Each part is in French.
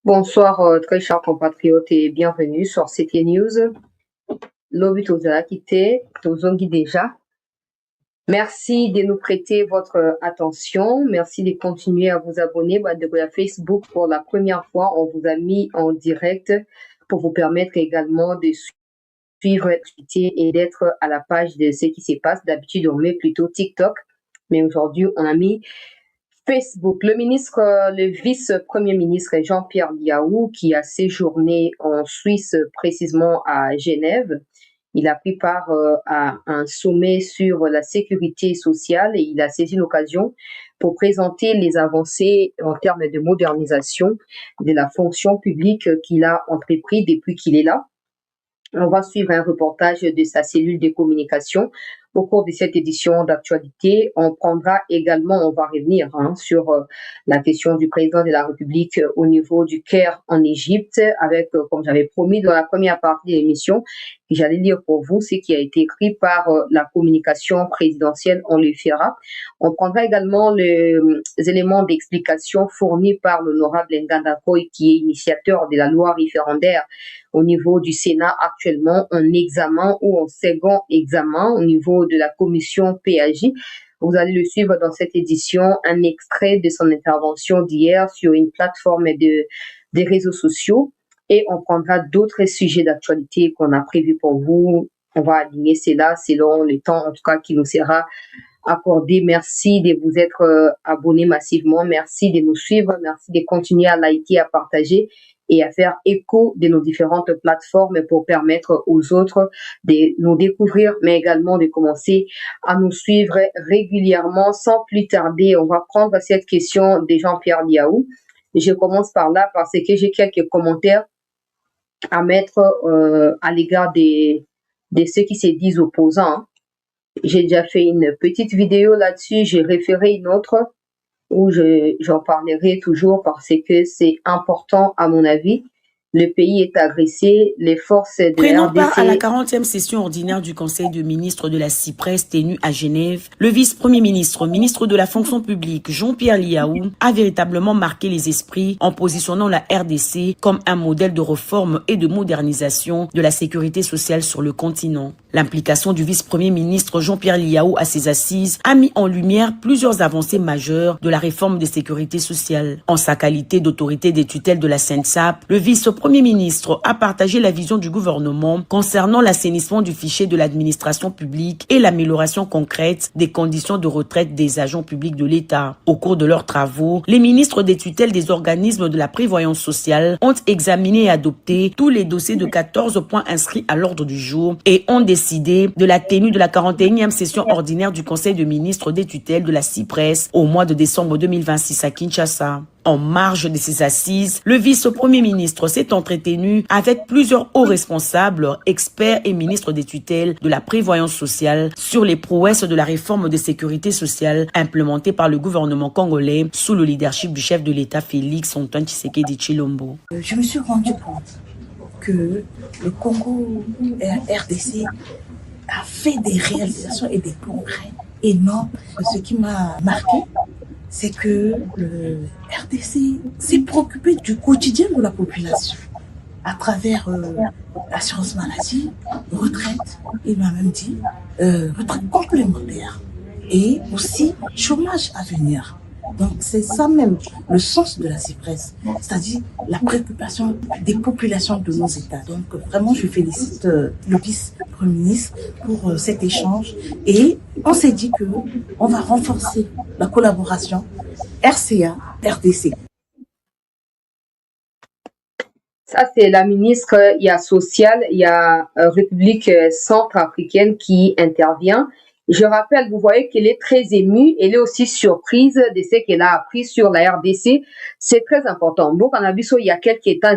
Bonsoir, très chers compatriotes et bienvenue sur CT News. Lobi Tozala Kite, Tozongi déjà. Merci de nous prêter votre attention. Merci de continuer à vous abonner à Facebook pour la première fois. On vous a mis en direct pour vous permettre également de suivre l'activité et d'être à la page de ce qui se passe. D'habitude, on met plutôt TikTok, mais aujourd'hui, on a mis Facebook. Le vice-premier ministre Jean-Pierre Liaou, qui a séjourné en Suisse, précisément à Genève, il a pris part à un sommet sur la sécurité sociale et il a saisi l'occasion pour présenter les avancées en termes de modernisation de la fonction publique qu'il a entrepris depuis qu'il est là. On va suivre un reportage de sa cellule de communication. Au cours de cette édition d'actualité, on prendra également, on va revenir sur la question du président de la République au niveau du Caire en Égypte, avec, comme j'avais promis dans la première partie de l'émission, que j'allais lire pour vous ce qui a été écrit par la communication présidentielle, on le fera. On prendra également les éléments d'explication fournis par l'honorable Nganda Koy, qui est initiateur de la loi référendaire au niveau du Sénat actuellement, en examen ou en second examen au niveau de la commission PAJ. Vous allez le suivre dans cette édition, un extrait de son intervention d'hier sur une plateforme des réseaux sociaux et on prendra d'autres sujets d'actualité qu'on a prévus pour vous. On va aligner cela selon le temps, en tout cas, qui nous sera accordé. Merci de vous être abonnés massivement. Merci de nous suivre. Merci de continuer à liker, à partager et à faire écho de nos différentes plateformes pour permettre aux autres de nous découvrir, mais également de commencer à nous suivre régulièrement. Sans plus tarder, on va prendre cette question de Jean-Pierre Liaou. Je commence par là parce que j'ai quelques commentaires à mettre à l'égard de ceux qui se disent opposants. J'ai déjà fait une petite vidéo là-dessus, j'ai référé une autre où j'en parlerai toujours parce que c'est important à mon avis. Le pays est agressé, les forces de Prenons RDC... part à la 40e session ordinaire du Conseil de ministres de la CIPRES tenue à Genève. Le vice-premier ministre, ministre de la fonction publique, Jean-Pierre Liaou, a véritablement marqué les esprits en positionnant la RDC comme un modèle de réforme et de modernisation de la sécurité sociale sur le continent. L'implication du vice-premier ministre Jean-Pierre Liaou à ses assises a mis en lumière plusieurs avancées majeures de la réforme des sécurités sociales. En sa qualité d'autorité des tutelles de la CENSAP, le vice-premier ministre a partagé la vision du gouvernement concernant l'assainissement du fichier de l'administration publique et l'amélioration concrète des conditions de retraite des agents publics de l'État. Au cours de leurs travaux, les ministres des tutelles des organismes de la prévoyance sociale ont examiné et adopté tous les dossiers de 14 points inscrits à l'ordre du jour et ont décidé de la tenue de la 41e session ordinaire du Conseil de ministres des tutelles de la CIPRES au mois de décembre 2026 à Kinshasa. En marge de ces assises, le vice-premier ministre s'est entretenu avec plusieurs hauts responsables, experts et ministres des tutelles de la prévoyance sociale sur les prouesses de la réforme de sécurité sociale implémentée par le gouvernement congolais sous le leadership du chef de l'État Félix Antoine Tshisekedi Tshilombo. Je me suis rendu compte que le Congo RDC a fait des réalisations et des progrès énormes. Ce qui m'a marqué, c'est que le RDC s'est préoccupé du quotidien de la population à travers l'assurance maladie, retraite, il m'a même dit, retraite complémentaire et aussi chômage à venir. Donc c'est ça même le sens de la CIPRES, c'est-à-dire la préoccupation des populations de nos États. Donc vraiment je félicite le vice-premier ministre pour cet échange et on s'est dit que on va renforcer la collaboration RCA-RDC. Ça, c'est la ministre, il y a Social, il y a République centrafricaine qui intervient. Je rappelle, vous voyez qu'elle est très émue, elle est aussi surprise de ce qu'elle a appris sur la RDC. C'est très important. Donc, on a vu ça il y a quelques temps,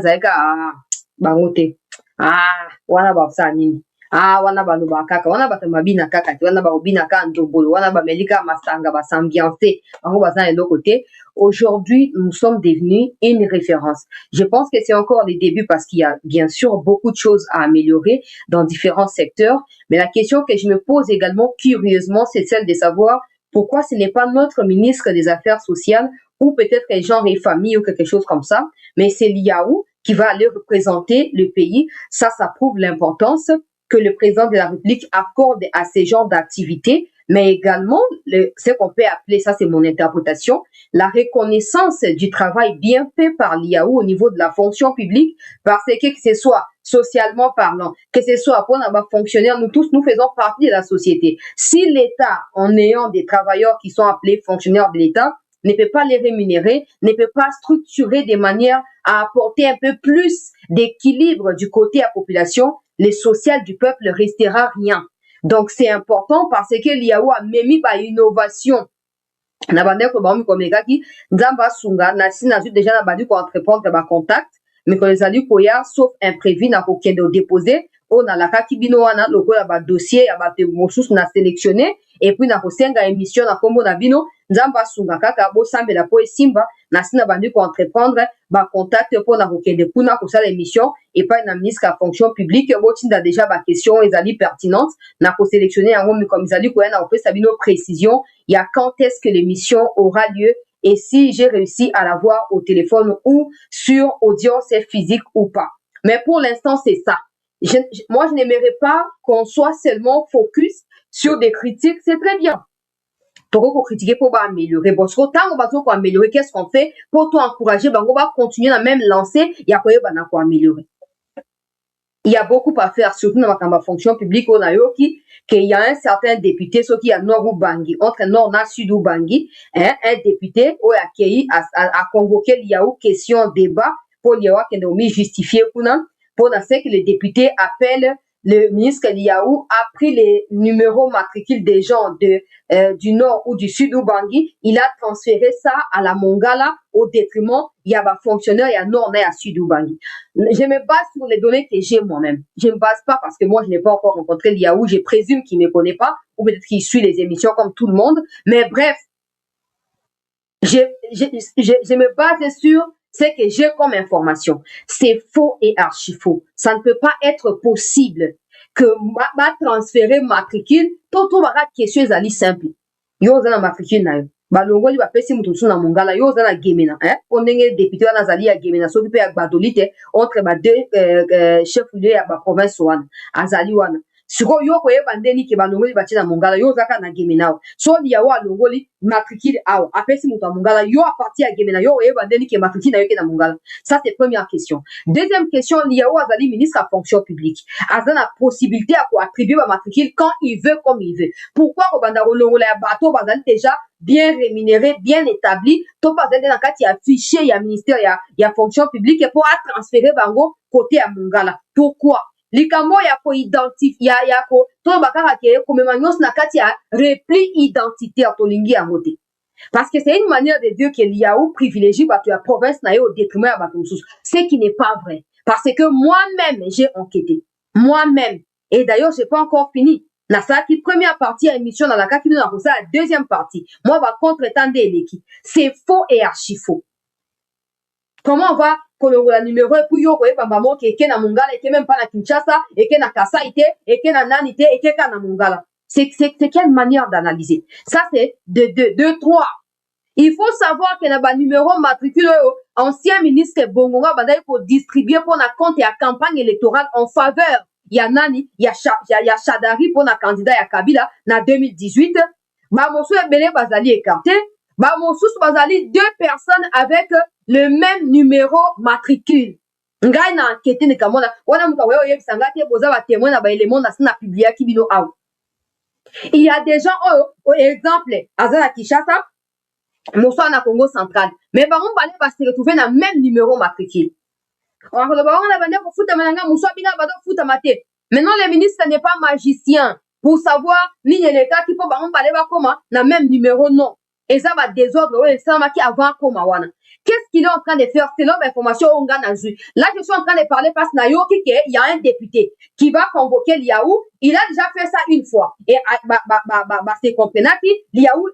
wana ba nini. Wana ba luba kaka, wana ba mabina kaka, wana ba obina ka ndobolo, wana ba melika masanga ba s'ambiancer, bango ba za côté. Aujourd'hui, nous sommes devenus une référence. Je pense que c'est encore les débuts parce qu'il y a bien sûr beaucoup de choses à améliorer dans différents secteurs. Mais la question que je me pose également curieusement, c'est celle de savoir pourquoi ce n'est pas notre ministre des Affaires sociales ou peut-être genre et famille ou quelque chose comme ça, mais c'est l'IAU qui va aller représenter le pays. Ça prouve l'importance que le président de la République accorde à ces genres d'activités, mais également, ce qu'on peut appeler, ça c'est mon interprétation, la reconnaissance du travail bien fait par l'IAU au niveau de la fonction publique, parce que ce soit socialement parlant, que ce soit pour nos fonctionnaires, nous tous, nous faisons partie de la société. Si l'État, en ayant des travailleurs qui sont appelés fonctionnaires de l'État, ne peut pas les rémunérer, ne peut pas structurer de manière à apporter un peu plus d'équilibre du côté de la population, le social du peuple ne restera rien. Donc, c'est important parce que l'IAU a mis par innovation. Na bande ko ba mi ko megaki nzamba sunga na sina zu déjà na bandi ko entreprendre ba contact mais ko les ali ko ya sauf imprévu na ko kende déposer on a la kaki bino wana lokola ba dossier ya ba te mosusu na sélectionner et puis na ko senga émission na kombo na bino nzamba sunga kaka bo sambela po esimba na sina bandi ko entreprendre ba contact pour na ko kende kuna ko sala émission et pas na ministre à fonction publique bo tinda déjà ba question ezali pertinente na ko sélectionner yango mi comme ezali ko ya na ko pesa bino précision il y a quand est-ce que l'émission aura lieu et si j'ai réussi à la voir au téléphone ou sur audience physique ou pas. Mais pour l'instant, c'est ça. Moi, je n'aimerais pas qu'on soit seulement focus sur des critiques. C'est très bien. Pour critiquer, pour améliorer. Bon, sur temps, on va pour améliorer. Qu'est-ce qu'on fait pour t'encourager? Ben, on va continuer la même lancée. Il y a quoi, pour améliorer. Il y a beaucoup à faire, surtout dans la fonction publique, on a eu qu'il y a un certain député, ce qui est Nord ou Bangui, entre Nord et Sud ou Bangui, hein, un député, a convoqué l'IAU question débat, pour l'IAU qui est justifié, pour ce que les députés appellent le ministre l'IAU a pris les numéros matricules des gens du Nord ou du Sud ou Bangui, il a transféré ça à la Mongala au détriment, il y a un fonctionnaire, il y a Nord et à Sud ou Bangui. Je me base sur les données que j'ai moi-même. Je ne me base pas parce que moi, je n'ai pas encore rencontré l'IAU, je présume qu'il ne me connaît pas, ou peut-être qu'il suit les émissions comme tout le monde, mais bref, je me base sur ce que j'ai comme information. C'est faux et archi faux. Ça ne peut pas être possible que ma transférer matricule, tout va question est simple. Yo zana matricule na yo. Balongoli ba pesi mutu na mongala yo zana gemena, hein? On est député na zali ya gemena so ki pe ya badolite entre ba deux chefs lieu ya ba province wana. Azali wana. Siko yo ko yeba ndeni ke balongoli ba tina mongala yo zaka na gemena. So dia wa longoli matricule awa. Apesi mutu na mongala yo a partir ya gemena yo yeba ndeni ke matricule na yo ke na mongala. Ça c'est première question. Deuxième question, l'IAO azali ministre à fonction publique. Azan la possibilité à quoi attribuer ma matricule quand il veut comme il veut. Pourquoi ko banda longola ya bateau bazali déjà bien rémunéré, bien établi, tout pas dans le cas il y a fichier, il y a ministère, il y a fonction publique et pour transférer bango côté à Mongala. Pourquoi? Likamo ya ko identifier ya ko to bakara ke ko memanyos na kati ya repli identitaire to lingi ya moté. Parce que c'est une manière de dire que l'IAU privilégie la province na au détriment à Batomsous. Ce qui n'est pas vrai. Parce que moi-même, j'ai enquêté. Moi-même. Et d'ailleurs, j'ai pas encore fini. Na ça qui première partie à émission dans la cas qui nous a la deuxième partie. Moi, va contre-tendre l'équipe. C'est faux et archi faux. Comment on va colorer la numéro et puis yo ko ba maman qui est na Mongala et qui même pas na Kinshasa et qui na Kasaïté et qui na Nanité et qui na Mongala. C'est quelle manière d'analyser? Ça c'est de trois. Il faut savoir que na numéro matricule ancien ministre Bongonga bandai pour distribuer pour na compte et à campagne électorale en faveur. Il y a Nani, il y a Chadari pour na candidat ya Kabila na 2018. Ba mosu ebele bazali écarté. Ba mosu bazali deux personnes avec le même numéro matricule. Ngai na enquête ne kamona wana muka wewe yebisanga te boza ba témoin na ba élément na sina publier kibino aw. Il y a des gens au exemple azala Kinshasa moso na Congo central mais ba on balé va se retrouver dans même numéro matricule. On va on a bandé pour foutre mananga moso bina ba do foutre maté. Maintenant le ministre n'est pas magicien pour savoir ni les cas qui peut ba on balé va comment na même numéro non. Et ça va désordre ouais ça ma qui avant comme wana. Qu'est-ce qu'il est en train de faire? C'est l'homme information on gagne. Là, je suis en train de parler parce qu'il y a un député qui va convoquer l'IAU. Il a déjà fait ça une fois. Et c'est comprenant que l'IAU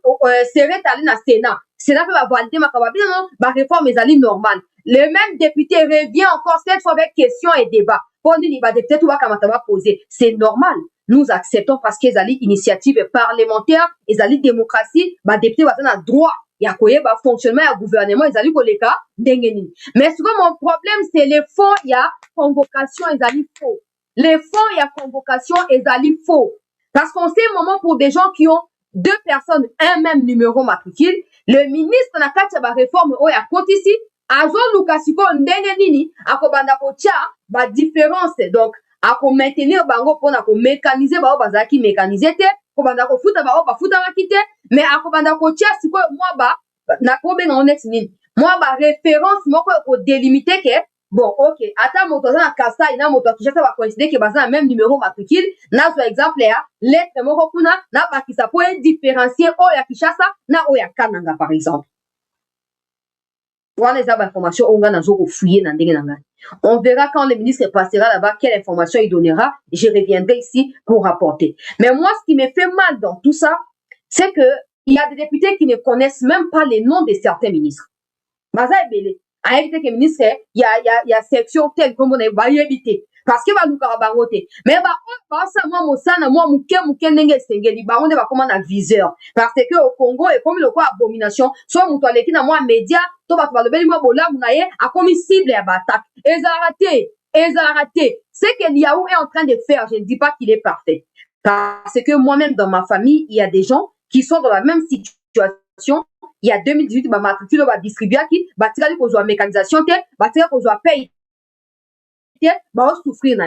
serait allé dans le Sénat. Sénat va valider ma réforme est allée normale. Le même député revient encore cette fois avec questions et débats. Pour dire, il va peut-être tout va poser. C'est normal. nous acceptons parce qu'ils ont initiative parlementaire, ils ont démocratie, bah député va un droit, il y a quoi bah fonctionnement, il y a gouvernement, ils ont les cas d'engeni. Mais souvent mon problème c'est les fonds, il y a convocation, ils ont faux. Les fonds, il y a convocation, ils ont faux. Parce qu'on sait un moment pour des gens qui ont deux personnes, un même numéro matricule, le ministre n'a pas de réforme, il y a côté ici, Azo Lukasiko ndenge nini akobanda kotia ba différence donc ako maintenir bango pona ko mécaniser ba bazaki mécaniser te ko banda ko futa ba futa makite mais akobanda kotia siko moi ba na ko benga onet nini moi ba référence moko ko délimiter que bon OK ata moto za kasa ina moto kishasa ba coïncider que baza même numéro matricule na zo exemple ya lettre moko kuna na ba kisa po différencier o ya kishasa na o ya kananga par exemple. Voilà les informations on va fouiller dans on verra quand le ministre passera là-bas quelle information il donnera. Je reviendrai ici pour rapporter. Mais moi, ce qui me fait mal dans tout ça, c'est que il y a des députés qui ne connaissent même pas les noms de certains ministres. Baza ebele, a évité que ministre, il y a section telle comme on va y éviter. Parce que va nous carabangoter. Mais ça moi mosana moi muke ndenge sengeli ba on va comment un viseur parce que au Congo et comme le quoi abomination soit muto aleki na moi média to ba ba lobeli moi bola munaye a commis cible ya attaque raté ce que Liaou est en train de faire je ne dis pas qu'il est parfait parce que moi-même dans ma famille il y a des gens qui sont dans la même situation. Il y a 2018 ba matricule ba distribuer qui ba tirali ko zo mécanisation te ba tirali ko zo paye souffrir.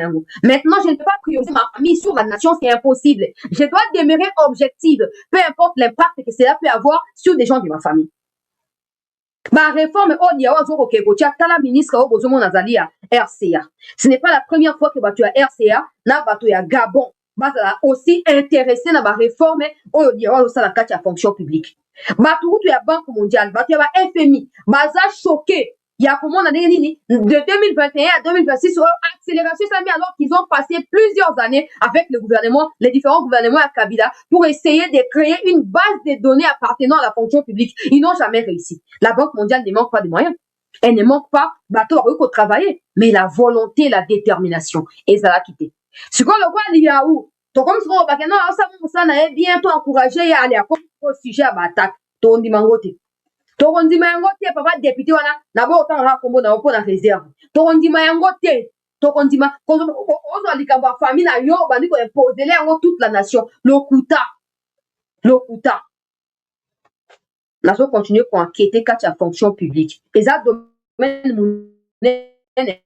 Maintenant, je ne peux pas prioriser ma famille sur la nation, c'est impossible. Je dois demeurer objective, peu importe l'impact que cela peut avoir sur des gens de ma famille. Ma réforme, la ministre RCA. Ce n'est pas la première fois que tu as RCA, na tu as Gabon, aussi intéressé dans ma réforme, la fonction publique. Tu as Banque mondiale, tu as FMI, choqué. Il y a comment on a dit de 2021 à 2026 accélération ça mis alors qu'ils ont passé plusieurs années avec le gouvernement, les différents gouvernements à Kabila pour essayer de créer une base de données appartenant à la fonction publique. Ils n'ont jamais réussi. La Banque mondiale ne manque pas de moyens. Elle ne manque pas bateau au travailler, mais la volonté, la détermination et ça l'a quitté. Ce qu'on le voit il y a où to comme ce qu'on va non ça n'a bientôt encouragé à aller à au sujet à attaque. To ndi mangote. Tokondima yango te papa député wana na bo otanga kombo na opona réserve tokondima yango te tokondima ozo likamba famille na yo bandi ko imposer yango toute la nation lokuta nazo continuer pour enquêter quand la fonction publique et ça domaine munene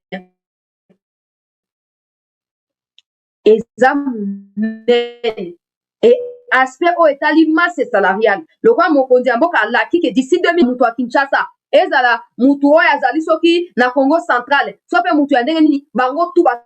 et ça munene et aspect au etali masse salariale le roi mokonzi amboka laki que d'ici 2000 mutu a Kinshasa ezala mutu oyo azali soki na Congo central so pe mutu ya ndenge nini bango tu ba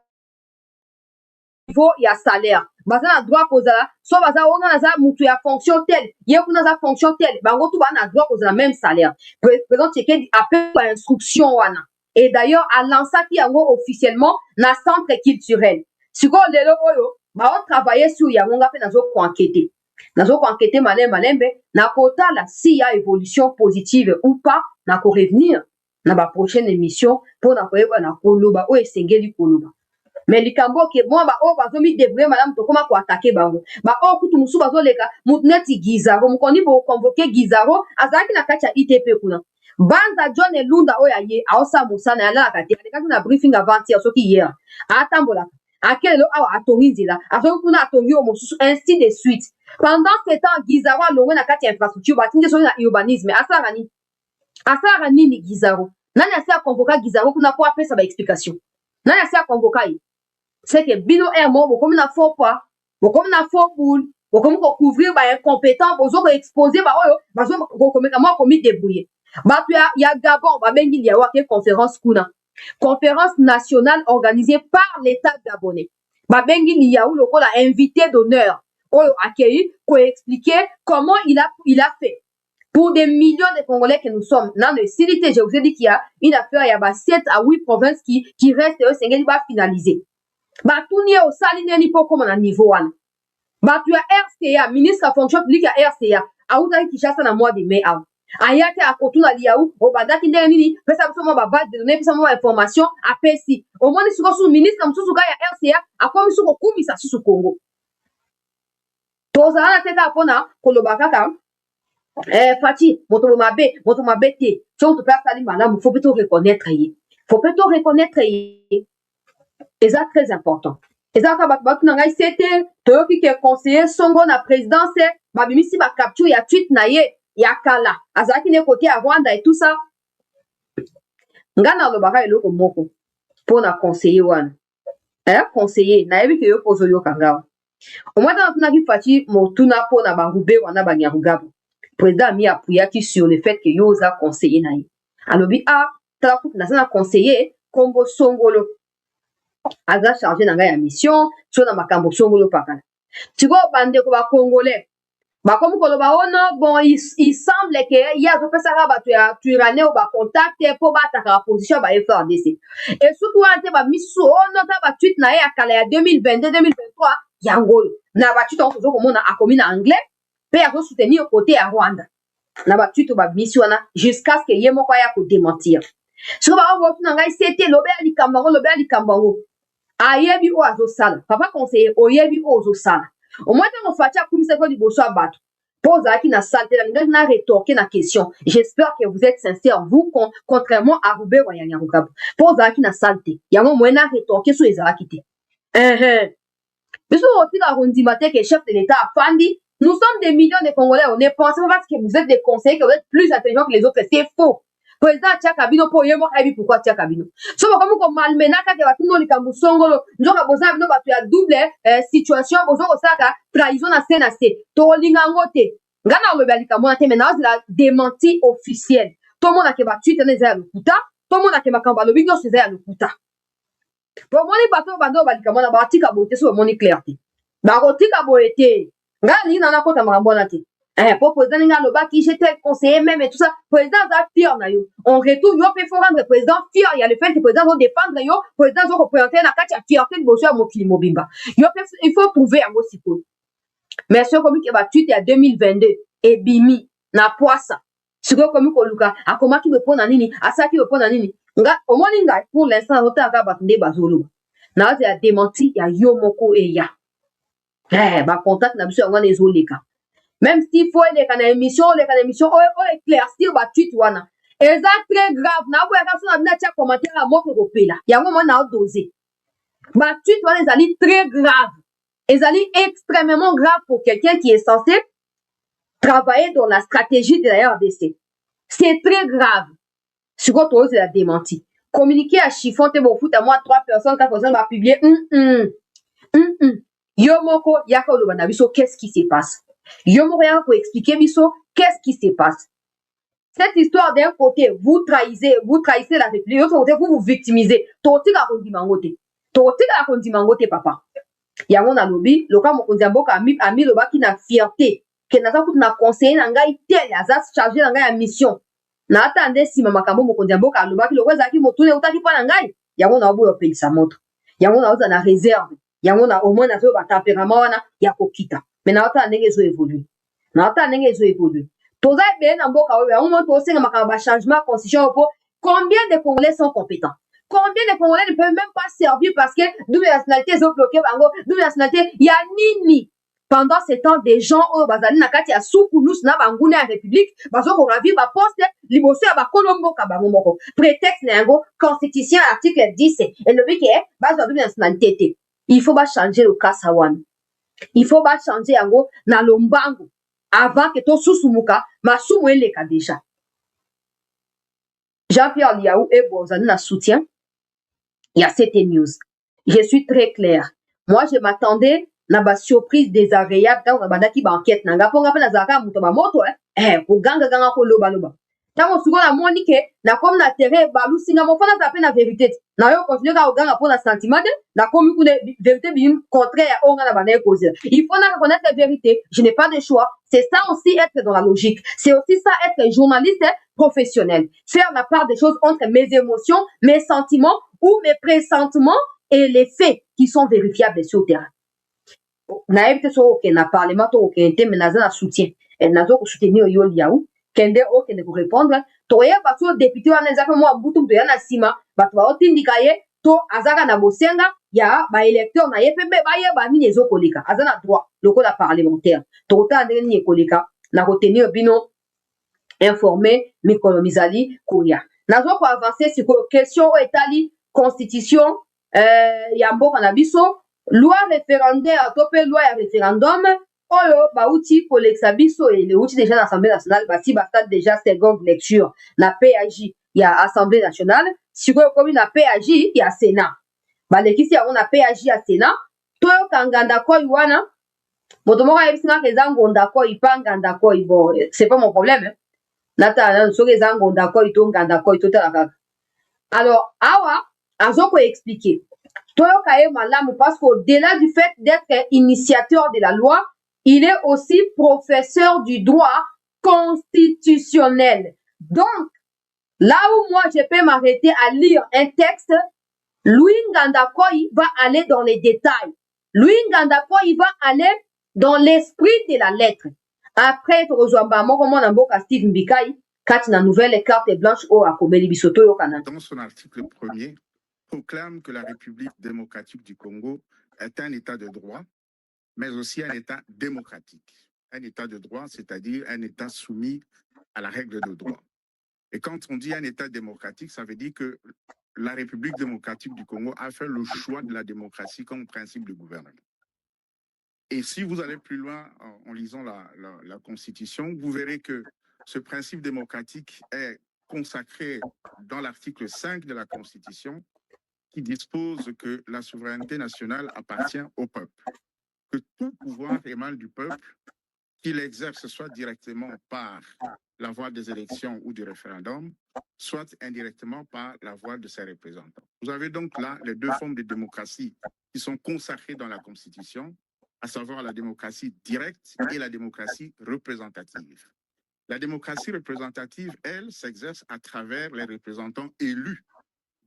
niveau ya salaire baza na droit kozala so baza ona naza mutu ya fonction telle ye kuna za fonction telle bango tu ba na droit kozala même salaire président Tshisekedi appelle par instruction wana et d'ailleurs a lancé yango officiellement na centre culturel siko lelo oyo ba travailler sur yango ngape nazo ko enquêter malembe na kota la si ya évolution positive ou pas na ko revenir na ba prochaine émission pour na koyeba na koloba o esengeli koloba mais likambo ke moi ba o bazo mi débrouiller madame to koma ko attaquer bango ba o kutu musu bazo leka mutneti Gizaro mukoni bo convoquer Gizaro azaki na kacha ITP kuna Banza John Elunda oyaye aosa musana ya la kati na briefing avant-hier soki hier atambola akelo awa atongi nzela azo kuna atongi o mosusu ainsi de suite pendant ce temps Gizaro alongwe na kati ya infrastructure batinde so na urbanisme asara nini Gizaro nani asa convoquer Gizaro kuna kwa pesa ba explication nani asa convoquer c'est que bino mo bokomi na faux pas bokomi na faux boule bokomi ko couvrir ba incompétent bozo ko exposer ba oyo bazo ko komeka mo komi débrouiller ba ya Gabon ba bengi ya wa ke conférence kuna conférence nationale organisée par l'État gabonais. Babengi Liaou lokola invité d'honneur oyo accueilli pour expliquer comment il a fait pour des millions de Congolais que nous sommes. Dans le CDT, je vous ai dit qu'il y a une affaire, il y a 7 à 8 provinces qui restent et va finaliser. Ba tout nie au saline ni pour comme à niveau 1. Ba tu as RCA, ministre de la fonction publique à RCA. A où qui chasse na mois de mai out. Ayate a kotuna Liaou au badaki ndenge nini pesa biso mo ba base de données pesa mo information a pesi au moins sur ministre comme susu ya RCA a comme suko kumisa susu Congo tozala teka pona koloba kaka Fati moto mabe te so to père sali malamu faut plutôt reconnaître ye et ça très important et ça ka bato na ngai c'était toyoki ke conseiller songo na présidence babimisi ba capture ya tweet na ye ya kala azalaki ne côté ya Rwanda et tout ça nga na lobaka eloko moko pona conseiller wana conseiller nayebi ke yo pozo yo kanga omwata tunaki Fati motuna pona barube wana banyarugabo président mi appuyaki sur le fait que yo oza conseiller na ye alobi tala kutu naza na conseiller kombo songolo aza chargé na ngai ya mission so na makambo songolo pakala sikoyo bandeko bacongolais bakomi koloba ono bon il semble que ye azopesaka bato ya turane o bacontact mpo bataka position ba FRDC et surtout wana te bamisu ono ta batweet na ye ya kala ya 2022 2023 yango oyo na batweet yango tozokomona akomi na anglais mpe azosoutenir côté ya Rwanda na batweet oyo bamisi wana jusqu'à ce que ye moko aya kodementir siko bakobotu na ngai sete lobe ya likambo yango ayebi oyo azosala papa conseiller oyebi oyo ozosala omoi ntango Fati akumisaki liboso ya bato mpo ozalaki na salte nalingaki na rétorquer na question j'espère que vous êtes sincère vous contrairement à Robert Wanyarugabo mpo ozalaki na salte yango moye na rétorquer so ezalaki te biso otika kondima te ke chef de l'état afandi nous sommes des millions de Congolais on ne pense pas parce que vous êtes des conseillers que vous êtes plus intelligents que les autres c'est faux président atia kabino mpo ye moko ayebi pourquoi atia kabino so bakomi komalmena kaka batuno likambo songolo nzoka boza bino bato ya double situation boza kosalaka trahison na se tokolinga yango te nga na olobi ya likambo wana te mai naozela démenti officiel tomonake batwite wana eza ya lokuta tomonake makambo alobi nyonso eza ya lokuta bomoni bato oyo bando oyo balikambo wana bakotika boye te so bamoni clair te bakotika boye te nga alingi na nakota makambo wana te pour président ninga alobaki j'étais conseiller même et tout ça président aza fier na yo on retourne yo mpe faut rendre président fier il y a le fait que président défendre yo président représenter na kati ya fierté liboso ya mokili mobimba yo mpe il faut prouver yango sikoyo mais soki okomi ke batweet ya 2022 ebimi na poisa sikoyo okomi koluka akomaki be mpo na nini asalaki be mpo na nini nga omoni ngai pour l'instant azotaka bato nde bazoloba naoze ya démenti ya yo moko eya bacontact na biso yango wana ezoleka même s'il faut eleka na émission oyo éclaircir batweet wana eza très grave naboyaka so na bino atia commentaire ya moko kopela yango mona naodose batweet wana ezali très grave ezali extrêmement grave pour quelqu'un qui est censé travailler dans la stratégie de la RDC c'est très grave sikoyo tozela démenti communiquer à chiffon te bofuta moi 3 personnes 4 personnes bapublier yo moko yaka oloba na biso qu'est-ce qui se passe yo moko yaka koexpliquer biso qu'est-ce qui se passe cette histoire d'un côté vous trahissez la République l'autre côté vous victimisez totika kondima ngo te papa yango nalobi loka mokonzi ya mboka ami lobaki na fierté ke naza kutu na conseiller na ngai tel aza chargé na ngai ya mission na ata nde nsima makambo mokonzi ya mboka alobaki loko ezalaki motune eutaki mpo na ngai yango naoboya opelisa moto yango naoza na réserve yango na au moins nazoyo batempérament wana ya kokita mais naotala ndenge ezo évolue toza ebele na mboka oyo yango mo tosenga makambo bachangement ya constitution po combien de Congolais sont compétents combien de Congolais ne peuvent même pas servir parce que double nationalité ezobloqué bango double nationalité ya nini pendant ce temps des gens oyo bazali na kati ya sukulusu na banguna ya république bazokoravir baposte liboso ya bakolo mboka bango moko prétexte na yango constitution article 10 elobi ke bazwa double nationalité te il faut changer le kasa wana il faut changer yango na lombango avant que tosusumuka masumu eleka déjà Jean-Pierre Liaou et bozali na soutien il y a cette news je suis très clair moi je m'attendais na ba surprise désagréable quand on bandaki ba enquête nanga ponga pe nazaka muto ba moto koganga ganga ko loba tango suko na moni ke na comme na terrain balu singa mo fana taper na vérité na yo continuer ka oganga pour la sentiment na comme ku vérité bim contraire onga na bana cause il faut na reconnaître la vérité je n'ai pas de choix c'est ça aussi être dans la logique c'est aussi ça être journaliste professionnel faire la part des choses entre mes émotions mes sentiments ou mes pressentiments et les faits qui sont vérifiables sur le terrain nayebi te so okende na parlement to okende te mais naza na soutien nazo kosoutenir yo Liaou kende okende korépondre toyeba so député wana ezaka mwa butu moto ya na nsima bato baotindika ye to azaka na bosenga ya électeur na ye pe ba ye ba mini ezokoleka aza na droit lokola parlementaire tokotala ndenge nini ekoleka na kotenir bino informé mikolo mizali koya nazwa koavance sikoyo question oyo etali constitution ya mboka na biso loi référendaire to mpe loi ya référendum oyo bauti kolekisa biso euti déjà na assemblée nationale basi basali déjà seconde lecture na PAJ ya assemblée nationale sikoyo komi na PAJ ya sénat balekisi yango na PAJ ya sénat toyoka nganda koi wana moto moko ayebisingaka eza ngonda koi pa nganda koi bon c'est pas mon problème natala soki eza ngonda koi to nganda koi totala kaka alors awa azokoexplike toyoka ye malamu parce qu'au-delà du fait d'être initiateur de la loi il est aussi professeur du droit constitutionnel donc là où moi je peux m'arrêter à lire un texte Louis Ngandakoi va aller dans les détails. Louis Ngandakoi va aller dans l'esprit de la lettre. Après, Steve Mbikai, quand la nouvelle carte blanche au Akomeli Bisoto au Canada. Dans son article 1er, proclame que la République démocratique du Congo est un État de droit, mais aussi un État démocratique. Un État de droit, c'est-à-dire un État soumis à la règle de droit. Et quand on dit un État démocratique, ça veut dire que la République démocratique du Congo a fait le choix de la démocratie comme principe de gouvernement. Et si vous allez plus loin en lisant la Constitution, vous verrez que ce principe démocratique est consacré dans l'article 5 de la Constitution qui dispose que la souveraineté nationale appartient au peuple, que tout pouvoir émane du peuple, qu'il exerce soit directement par la voie des élections ou du référendum, soit indirectement par la voie de ses représentants. Vous avez donc là les deux formes de démocratie qui sont consacrées dans la Constitution, à savoir la démocratie directe et la démocratie représentative. La démocratie représentative, elle, s'exerce à travers les représentants élus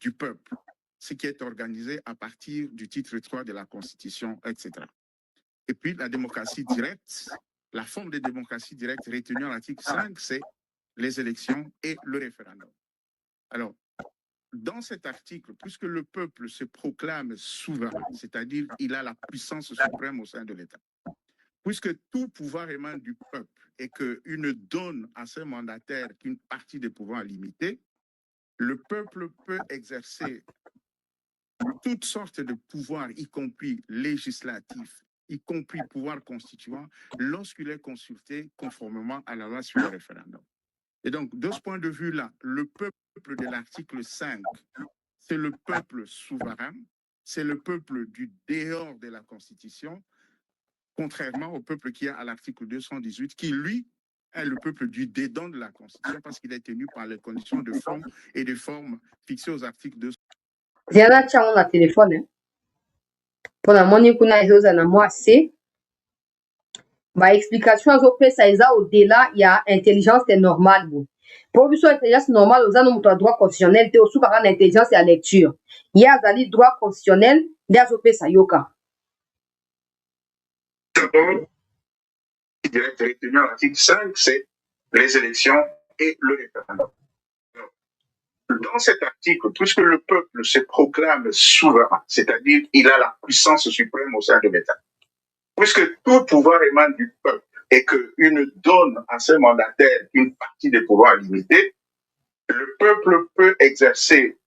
du peuple, ce qui est organisé à partir du titre 3 de la Constitution, etc. Et puis la démocratie directe, la forme de démocratie directe retenue en l'article 5, c'est les élections et le référendum. Alors, dans cet article, puisque le peuple se proclame souverain, c'est-à-dire il a la puissance suprême au sein de l'État, puisque tout pouvoir émane du peuple et qu'il ne donne à ses mandataires qu'une partie des pouvoirs limités, le peuple peut exercer toutes sortes de pouvoirs, y compris législatifs, y compris pouvoir constituant, lorsqu'il est consulté conformément à la loi sur le référendum. Et donc, de ce point de vue-là, le peuple de l'article 5, c'est le peuple souverain, c'est le peuple du dehors de la Constitution, contrairement au peuple qui est à l'article 218, qui, lui, est le peuple du dedans de la Constitution parce qu'il est tenu par les conditions de fond et de forme fixées aux articles 218. Ziana tiango na telefone mpona moni kuna ezoza na mwasi baexplication azopesa eza au-delà ya intelligence normale bo mpo biso intelligence normale oza no moto ya droit constitutionnel te osukaka na intelligence ya lecture ye azali droit constitutionnel nde azopesa yoka Direct retenu à l'article 5, c'est les élections et le référendum. Dans cet article, puisque le peuple se proclame souverain, c'est-à-dire il a la puissance suprême au sein de l'État, puisque tout pouvoir émane du peuple et qu'il ne donne à ses mandataires qu'une partie des pouvoirs limités, le peuple peut exercer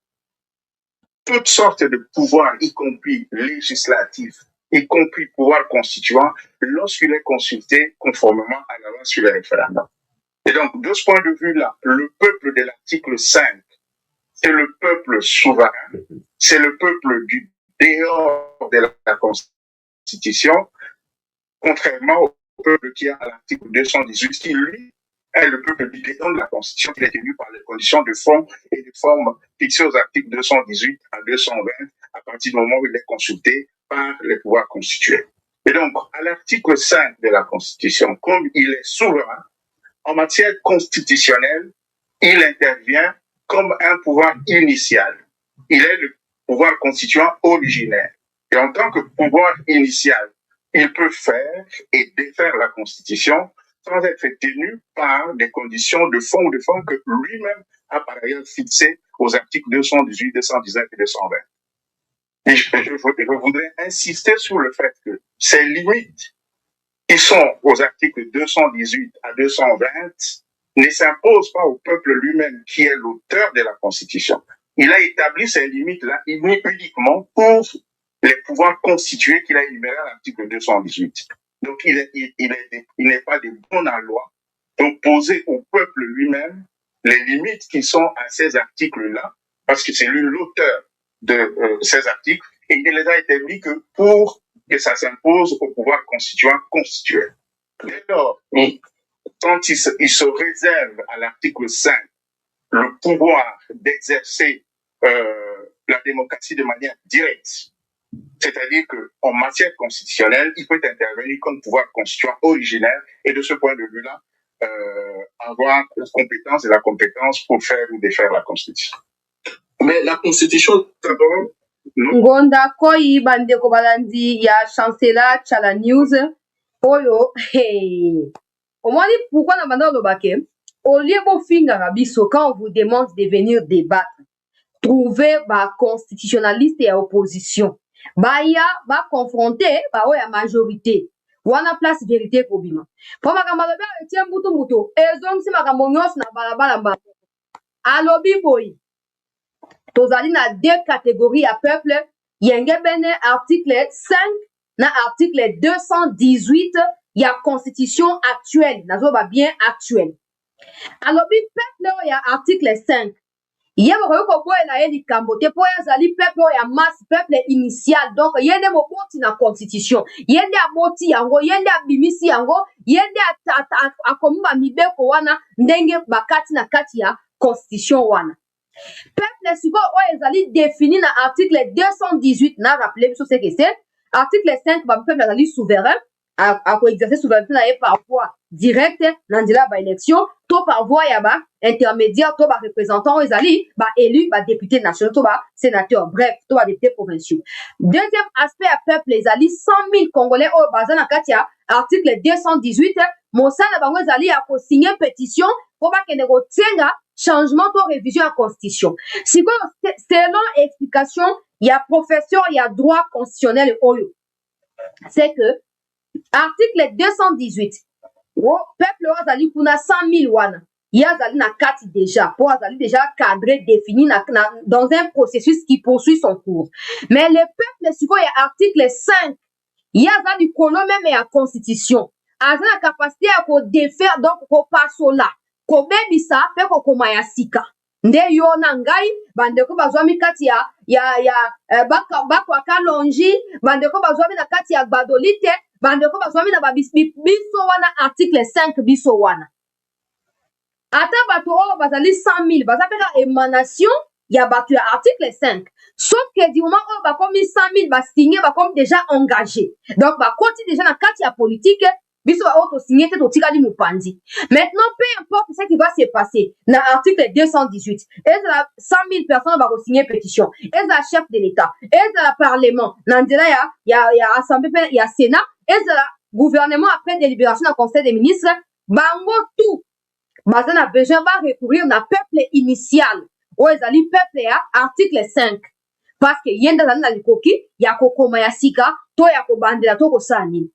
toutes sortes de pouvoirs, y compris législatifs, y compris pouvoir constituant, lorsqu'il est consulté conformément à la loi sur le référendum. Et donc, de ce point de vue-là, le peuple de l'article 5, c'est le peuple souverain, c'est le peuple du dehors de la Constitution, contrairement au peuple qui est à l'article 218, qui, lui, est le peuple du dedans de la Constitution, qui est tenu par les conditions de fond et de forme fixées aux articles 218 à 220, à partir du moment où il est consulté par les pouvoirs constitués. Et donc, à l'article 5 de la Constitution, comme il est souverain, en matière constitutionnelle, il intervient comme un pouvoir initial. Il est le pouvoir constituant originaire. Et en tant que pouvoir initial, il peut faire et défaire la Constitution sans être tenu par des conditions de fond ou de forme que lui-même a par ailleurs fixées aux articles 218, 219 et 220. Et je voudrais insister sur le fait que ces limites qui sont aux articles 218 à 220 ne s'imposent pas au peuple lui-même qui est l'auteur de la Constitution. Il a établi ces limites-là uniquement pour les pouvoirs constitués qu'il a énumérés à l'article 218. Donc, il n'est pas de bon en loi d'opposer au peuple lui-même les limites qui sont à ces articles-là, parce que c'est lui l'auteur de ces articles, et il ne les a établis que pour que ça s'impose au pouvoir constituant constitué. Dès lors, quand il se réserve à l'article 5 le pouvoir d'exercer la démocratie de manière directe, c'est-à-dire qu'en matière constitutionnelle, il peut intervenir comme pouvoir constituant originaire et de ce point de vue-là, avoir la compétence et la compétence pour faire ou défaire la Constitution. Mais la Constitution, d'abord, Ngonda koi bandeko balandi ya chancela chala news oyo hey. Omoni pourquoi na banda lobake au lieu bo finga rabiso quand on vous demande de venir débattre trouver ba constitutionnaliste et opposition baya ba confronter ba oya majorité wana place vérité ko bima po makambo lobi etie mbutu ezongisi makambo nyonso na balabala mba alobi boyi tozali na deux catégories à peuple yenge bene article 5 na article 218 ya constitution actuelle nazoba bien actuelle alobi peuple ya article 5 ye mokoki koboyela ye likambo te mpo ezali peuple ya masse peuple initial donc ye nde moboti na constitution ye nde aboti yango ye nde abimisi yango ye nde akomi bamibeko wana ndenge bakati na kati ya constitution wana peuple sikoyo oyo ezali défini na article 218 na rappele biso ce que c'est article 5 bapeuple azali souverain akoexercer souveraineté na ye par voie directe na nzela ya baélection to par voie ya baintermédiaire to bareprésentant oyo ezali baélu badéputé national to basénateur bref to badéputé provinciaux deuxième aspect ya peuple ezali 100 000 congolais oyo baza na kati ya article 218 mosala bango ezali ya kosigne pétition po bakende kotienga changement to révision ya constitution sikoyo selon explication ya professeur ya droit constitutionnel oyo c'est que article 218 peuple oyo azali kuna 100 000 wana ye azali na kati déjà po azali déjà cadré défini dans un processus qui poursuit son cours mais le peuple sikoyo ya article 5 ye aza likolo meme ya constitution aza na capacité ya kodéfaire donc kopasola kobebisa mpe kokoma ya sika nde yo na ngai bandeko bazwami kati ya bakwaka longi bandeko bazwami na kati ya gbadoli te bandeko bazwami na biso wana article 5 biso wana ata bato oyo bazali 100 000 baza mpe ka émanation ya bato ya article 5 sauf que du moment oyo bakomi 100 000 basigne bakomi déjà engagé donc bakoti déjà na kati ya politique biso oyo tosigné te totikali mopanzi maintenant peu importe ce qui va se passer na article 218 ezala 100 000 personnes bakosigné pétition ezala chef de l'état ezala parlement na nzela ya assemblée mpe ya sénat ezala gouvernement après délibération na conseil des ministres bango tout baza na besoin barecourir na peuple initial oyo ezali peuple ya article 5 parce que ye nde azali na likoki ya kokoma ya sika to ya kobandela to kosala nini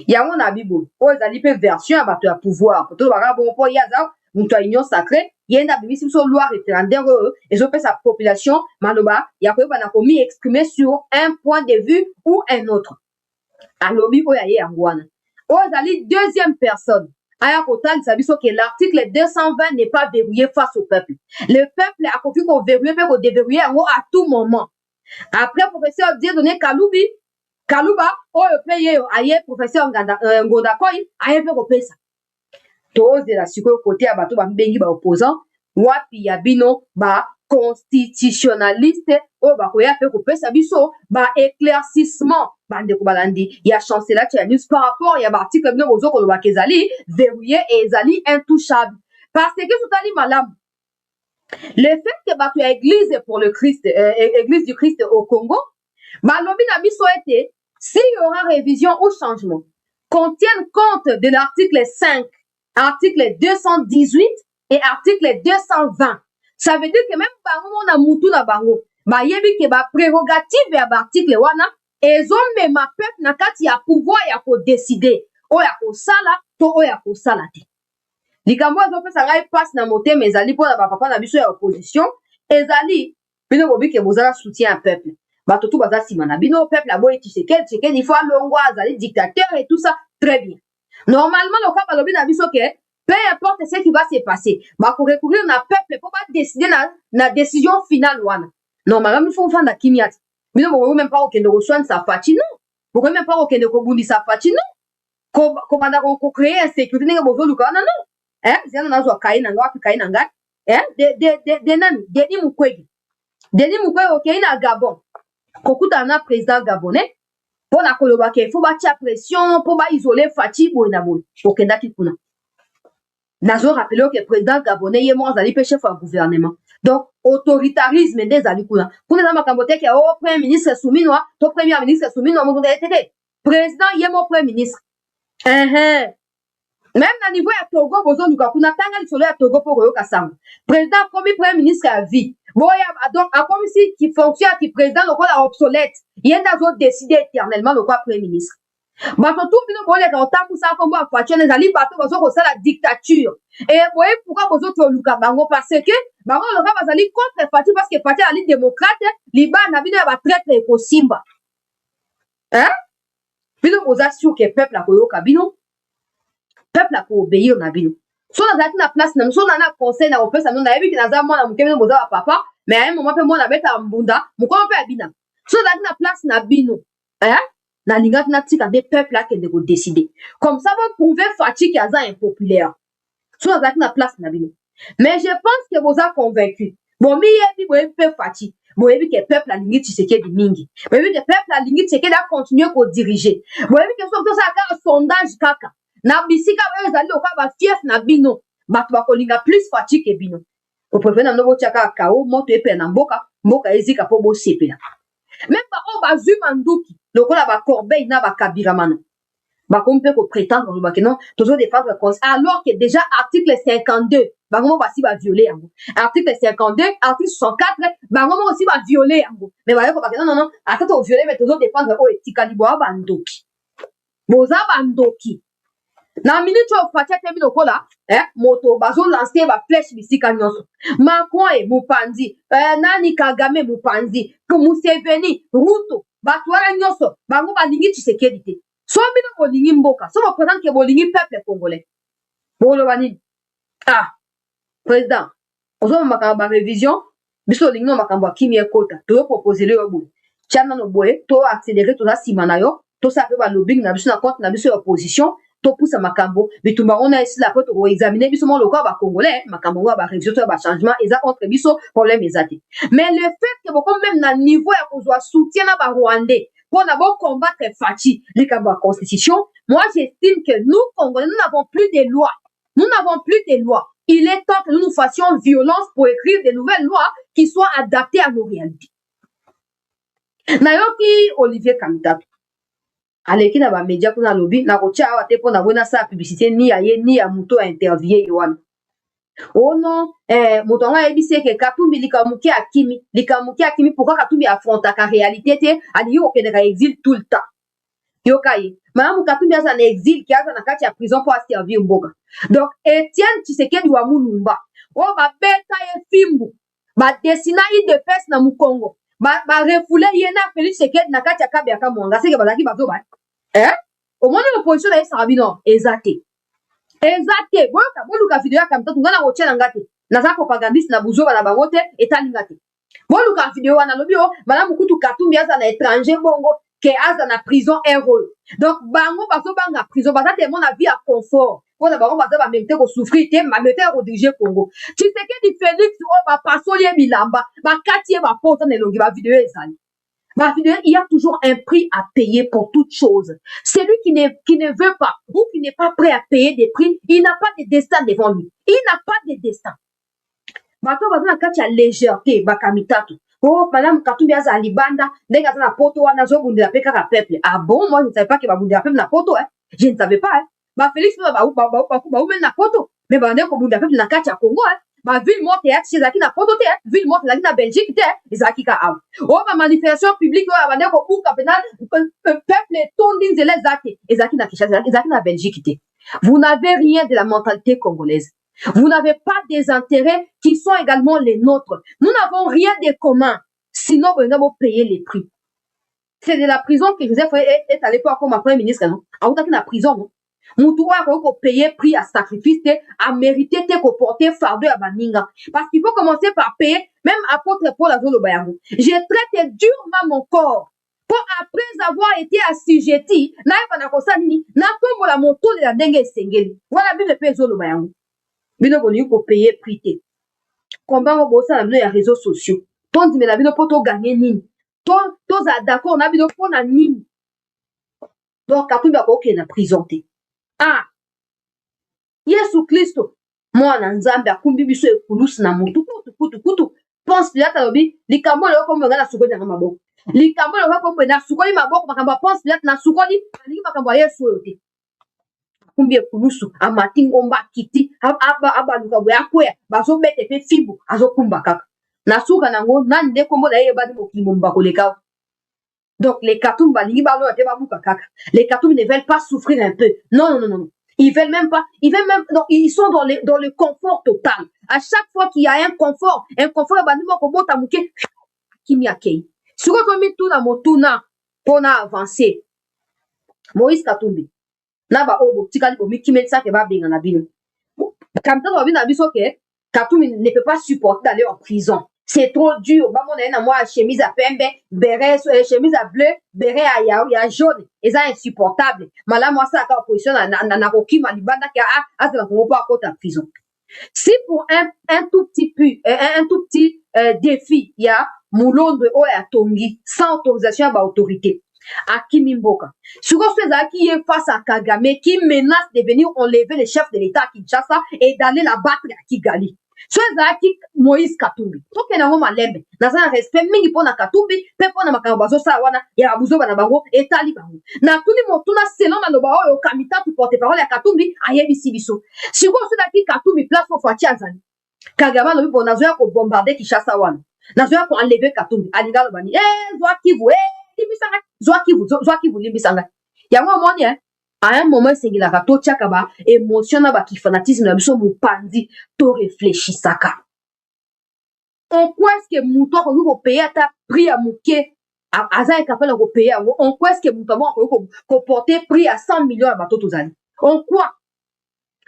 yango na bible oyo ezali mpe version ya bato ya pouvoir to baka bongo mpo ye aza moto ya union sacré ye nde abimisi biso loi référendaire oyo ezopesa population maloba ya koyebana komi exprimer sur un point de vue ou un autre alobi oyo aye yango wana oyo ezali deuxième personne aya kotalisa biso ke l'article 220 n'est pas verrouillé face au peuple le peuple akoki koverrouiller mpe kodeverrouiller yango à tout moment après professeur Dieudonné Kaluba oyo mpe ye aye professeur Ngonda Koi aye mpe kopesa tozela sikoyo kote ya bato bambengi baopposant wapi ya bino constitutionnaliste oyo bakoya mpe kopesa biso éclaircissement bandeko balandi ya chancela ya news par rapport ya baarticle bino bozokolobaka ezali verrouillé et ezali intouchable parce que totali malamu le fait que bato ya église pour le Christ église du Christ au Congo balobi na biso ete s'il y aura révision ou changement qu'on tienne compte de l'article 5 article 218 et article 220 ça veut dire que même bango na mutu na bango ba yebi ke ba prérogative ya ba article wana ezomema peuple na kati ya pouvoir ya kodeside oyo ya kosala to oyo ya kosala te. Likambo ezopesa ngai passe na motema ezali mpona bapapa na biso ya opposition ezali bino bobi ke bozala soutien ya peuple bato tu baza nsima na bino peuple aboyi Tshisekedi fo alongwa azali dictateur et tout ça très bien. Normalement loka balobi na biso ke peu importe ce qui va se passer bakorecourir na peuple po badeside na décision finale wana. Normalement il faut fanda kimia te bino bokoki même pas kokende koswanisa Faci non bokoki même pas kokende kobundisa Faci non kobanda kocréer insécurité ndenge bozoluka wana non zena nazwa kai na ngai wapi kai na ngai de nani Denis Mukwege okei na Gabon kokutana na président gabonais mpona koloba ke fo batia pression mpo baisole Faci boye na boye okendaki kuna nazo rappele ke président gabonais ye moko azali mpe chef ya gouvernement donc autoritarisme nde ezali kuna eza makambo te ke o premier ministre suminwa to premier ministre suminwa mokonde tete président ye mo premier ministre même na niveau ya Togo bozoluka kuna tanga lisolo ya Togo mpo koyoka sango président akomi premier ministre ya vie boya donc akomi si qui fonction qui président lokola obsolète ye nde azodécide éternellement lokola premier ministre bato tu bino boleka otambusa kombo ya Faci ezali bato bazokosala dictature et boye pourquoi bozotoluka bango parce que bango loka bazali contre Faci parce que Faci azali démocrate libala na bino ya batraître ekosimba bino boza sûr ke peuple akoyoka bino peuple akoobéir na bino so nazalaki na place na so na conseil na kopesa bino nayebi ke naza mwana moke bino boza bapapa mais aye moma mpe mwana abeta mbunda mokolo mpe abina so nazalaki na place na bino nalingaki natika nde peuple akende kodécide comme ça boprouve Faci ke aza impopulaire so nazalaki na place na bino mais je pense ke boza convaincu bomiyebi boyebi mpe Faci boyebi ke peuple alingi Tshisekedi mingi boyebi ke peuple alingi Tshisekedi acontinue kodirige boyebi ke soki tosala kaka sondage kaka na bisika oyo ezali lokola bafief na bino bato bakolinga plus Faci ke bino opréfere na bino botia kaka kao moto epela na mboka ezika mpo bosepela même baoyo bazwi manduki lokola bacorbeille na bakabiramana bakomi mpe koprétendre koloba ke non tozodéfendre cause alors que déjà article 52 bango moko basi baviole yango article 52 article 64 bango moko aussi baviole yango mais baye koba ke non ata toviole mais tozodéfendre oyo etikali boya bandoki boza bandoki na minute oyo Faci atemi lokola moto bazolanse baflèche bisika nyonso Macron mopanzi nani Kagame mopanzi Museveni Ruto bato wana nyonso bango balingi Tshisekedi te so bino bolingi mboka so boprésente ke bolingi peuple congolais boloba nini président ozoma makambo ya révision biso olingi no makambo ya kimia ekota toyopropose yo boye tia nano boye to accéléré toza nsima na yo tosala mpe balobing na biso na compte na biso ya opposition topusa makambo bitumba ona esila mpe tokoexamine biso mo lokola bacongolais makambo ngo ya barévision to ya bachangement eza entre biso problème eza te mais le fait ke boko même na niveau ya kozwa soutien na barwandais mpona bocombattre Faci likambo ya constitution moi j'estime que nous congolais nous n'avons plus de lois il est temps que nous fassions violence pour écrire de nouvelles lois qui soient adaptées à nos réalités nayoki Olivier Kamitato aleki na bamédia kuna alobi nakotia awa te mpo na boyi nasala publicité ni ya ye ni ya moto ainterviewe ye wana ono moto yango ayebisi eke Katumbi likamuki akimi pourkui Katumbi afrontaka réalité te alingi kokendeka exil tout le temps yoka ye malamu Katumbi aza na exil ki aza na kati ya prison mpo aservir mboka donc Etienne Tshisekedi wa Mulumba oyo babeta ye fimbu badesina idps na Mukongo barefule ye na Félix Tshisekedi na kati ya kabe ya Kamwanga seke bazalaki bazoba omoni opposition na ye saka bino eza te boluka video ya Kamitato nga na kotia na nga te naza propagandiste na buzoba na bango te etalinga te boluka video wana lobi o malamu kutu Katumbi aza na étranger bongo ke aza na prison un rôle donc bango bazobanga prison baza tellement na vie ya confort mpona bango baza bamemi te kosouffrir te bamemi te ya kodirige Congo Tshisekedi Félix oyo bapasoli ye bilamba bakati ye bapota na elongi bavideo ezali il y a toujours un prix à payer pour toute chose. Celui qui ne veut pas ou qui n'est pas prêt à payer des prix, il n'a pas de destin devant lui. Il n'a pas de destin. Bato bazana kati ya légèreté bakamitato. Oh, madame Katumbi aza libanda, ndenge aza na poto wana zobundela pe kaka peuple. Ah bon, moi je ne savais pas que babundela peuple na poto Je ne savais pas Ba Félix ba na poto. Mais bande ko bundela peuple na kati ya Congo ma ville morte chez Zaki na Poto ville morte Zaki na Belgique Zaki ka am oh ma manifestation publique oh abane ko buka penal peuple tonding de les Zaki Zaki na Kinshasa Zaki na Belgique vous n'avez rien de la mentalité congolaise. Vous n'avez pas des intérêts qui sont également les nôtres. Nous n'avons rien de commun. Sinon, vous allez payer les prix. C'est de la prison que Joseph est allé voir comme premier ministre, non? En tout cas, la prison, non? Nous devons payer prix à sacrifice, à mériter, à porter fardeau à Baninga. Parce qu'il faut commencer par payer, même apôtre Paul à Zolo Bayamou. J'ai traité durement mon corps. Pour après avoir été assujetti, n'a pas na kosani, n'a comme la moto de la dengue sengeli. Voilà, bien le paye Zolo Bayamou. Bino boni ko payer prix te. Combien on bosse à les réseaux sociaux. Ton dit mais la bino poto gagner nini. Ton d'accord on a bino pour na nini. Donc quand tu vas OK na prison te. Ah. Yesu Christo. Moi na nzambe akumbi biso ekulus na mutu kutu. Pense Pilate alobi likambo leo comme ngana sukoli na maboko. Likambo leo comme na sukoli maboko makamba pense Pilate na sukoli alingi makamba Yesu yote. Kumbi ekulusu amati ngomba kiti aba luka boya kwea bazo bete pe fibu azo kumba kaka na suka nango nande kombo na yeba mo kimomba koleka. Donc les Katoum balingi balo te babuka kaka. Les Katoum ne veulent pas souffrir un peu. Non. Ils veulent même pas, non, ils sont dans le confort total. À chaque fois qu'il y a un confort bandimo ko bota muke kimi akei. Suko to mi tuna motuna pona avancer. Moïse Katumbi na ba obo tikali bo mikimesa ke ba benga na bino comme ça na biso ke Katumbi ne peut pas supporter d'aller en prison, c'est trop dur ba mona na moi chemise à pembe béret chemise à bleu béret à ya jaune et ça insupportable mala moi ça ka opposition na kokima libanda ke a ça ko pas à prison. Si pour un tout petit défi il y a Mulondo o ya Tongi sans autorisation ba autorité à Kimimboka. Sur ce qui est face à Kagame, qui menace de venir enlever le chef de l'État à Kinshasa et d'aller la battre à Kigali. Ce qui Moïse Katumbi. Tout que n'a pas lembe. Dans un respect, mingi pona Katumbi, pe pona makambazo sawana, ya abuzo bana bango, et talibango. Na tuni motuna selon na lobao yo kamita tu porte parole à Katumbi, ayebi sibiso. Sur ce qui Katumbi place au Fati Azali. Kagame no bipo nazoya ko bombarder Kinshasa wana. Nazoya ko enlever Katumbi. Alinga lobani. Zwa kivu Zwa limbisanga. Yango moni à un moment c'est la to tchakaba émotion na ba ki fanatisme na biso mupandi to réfléchissaka. En quoi est-ce que muto ko payer ta prix à muke aza capable de payer en quoi est-ce que muto ko porter prix à 100 millions à bateau tozali. En quoi?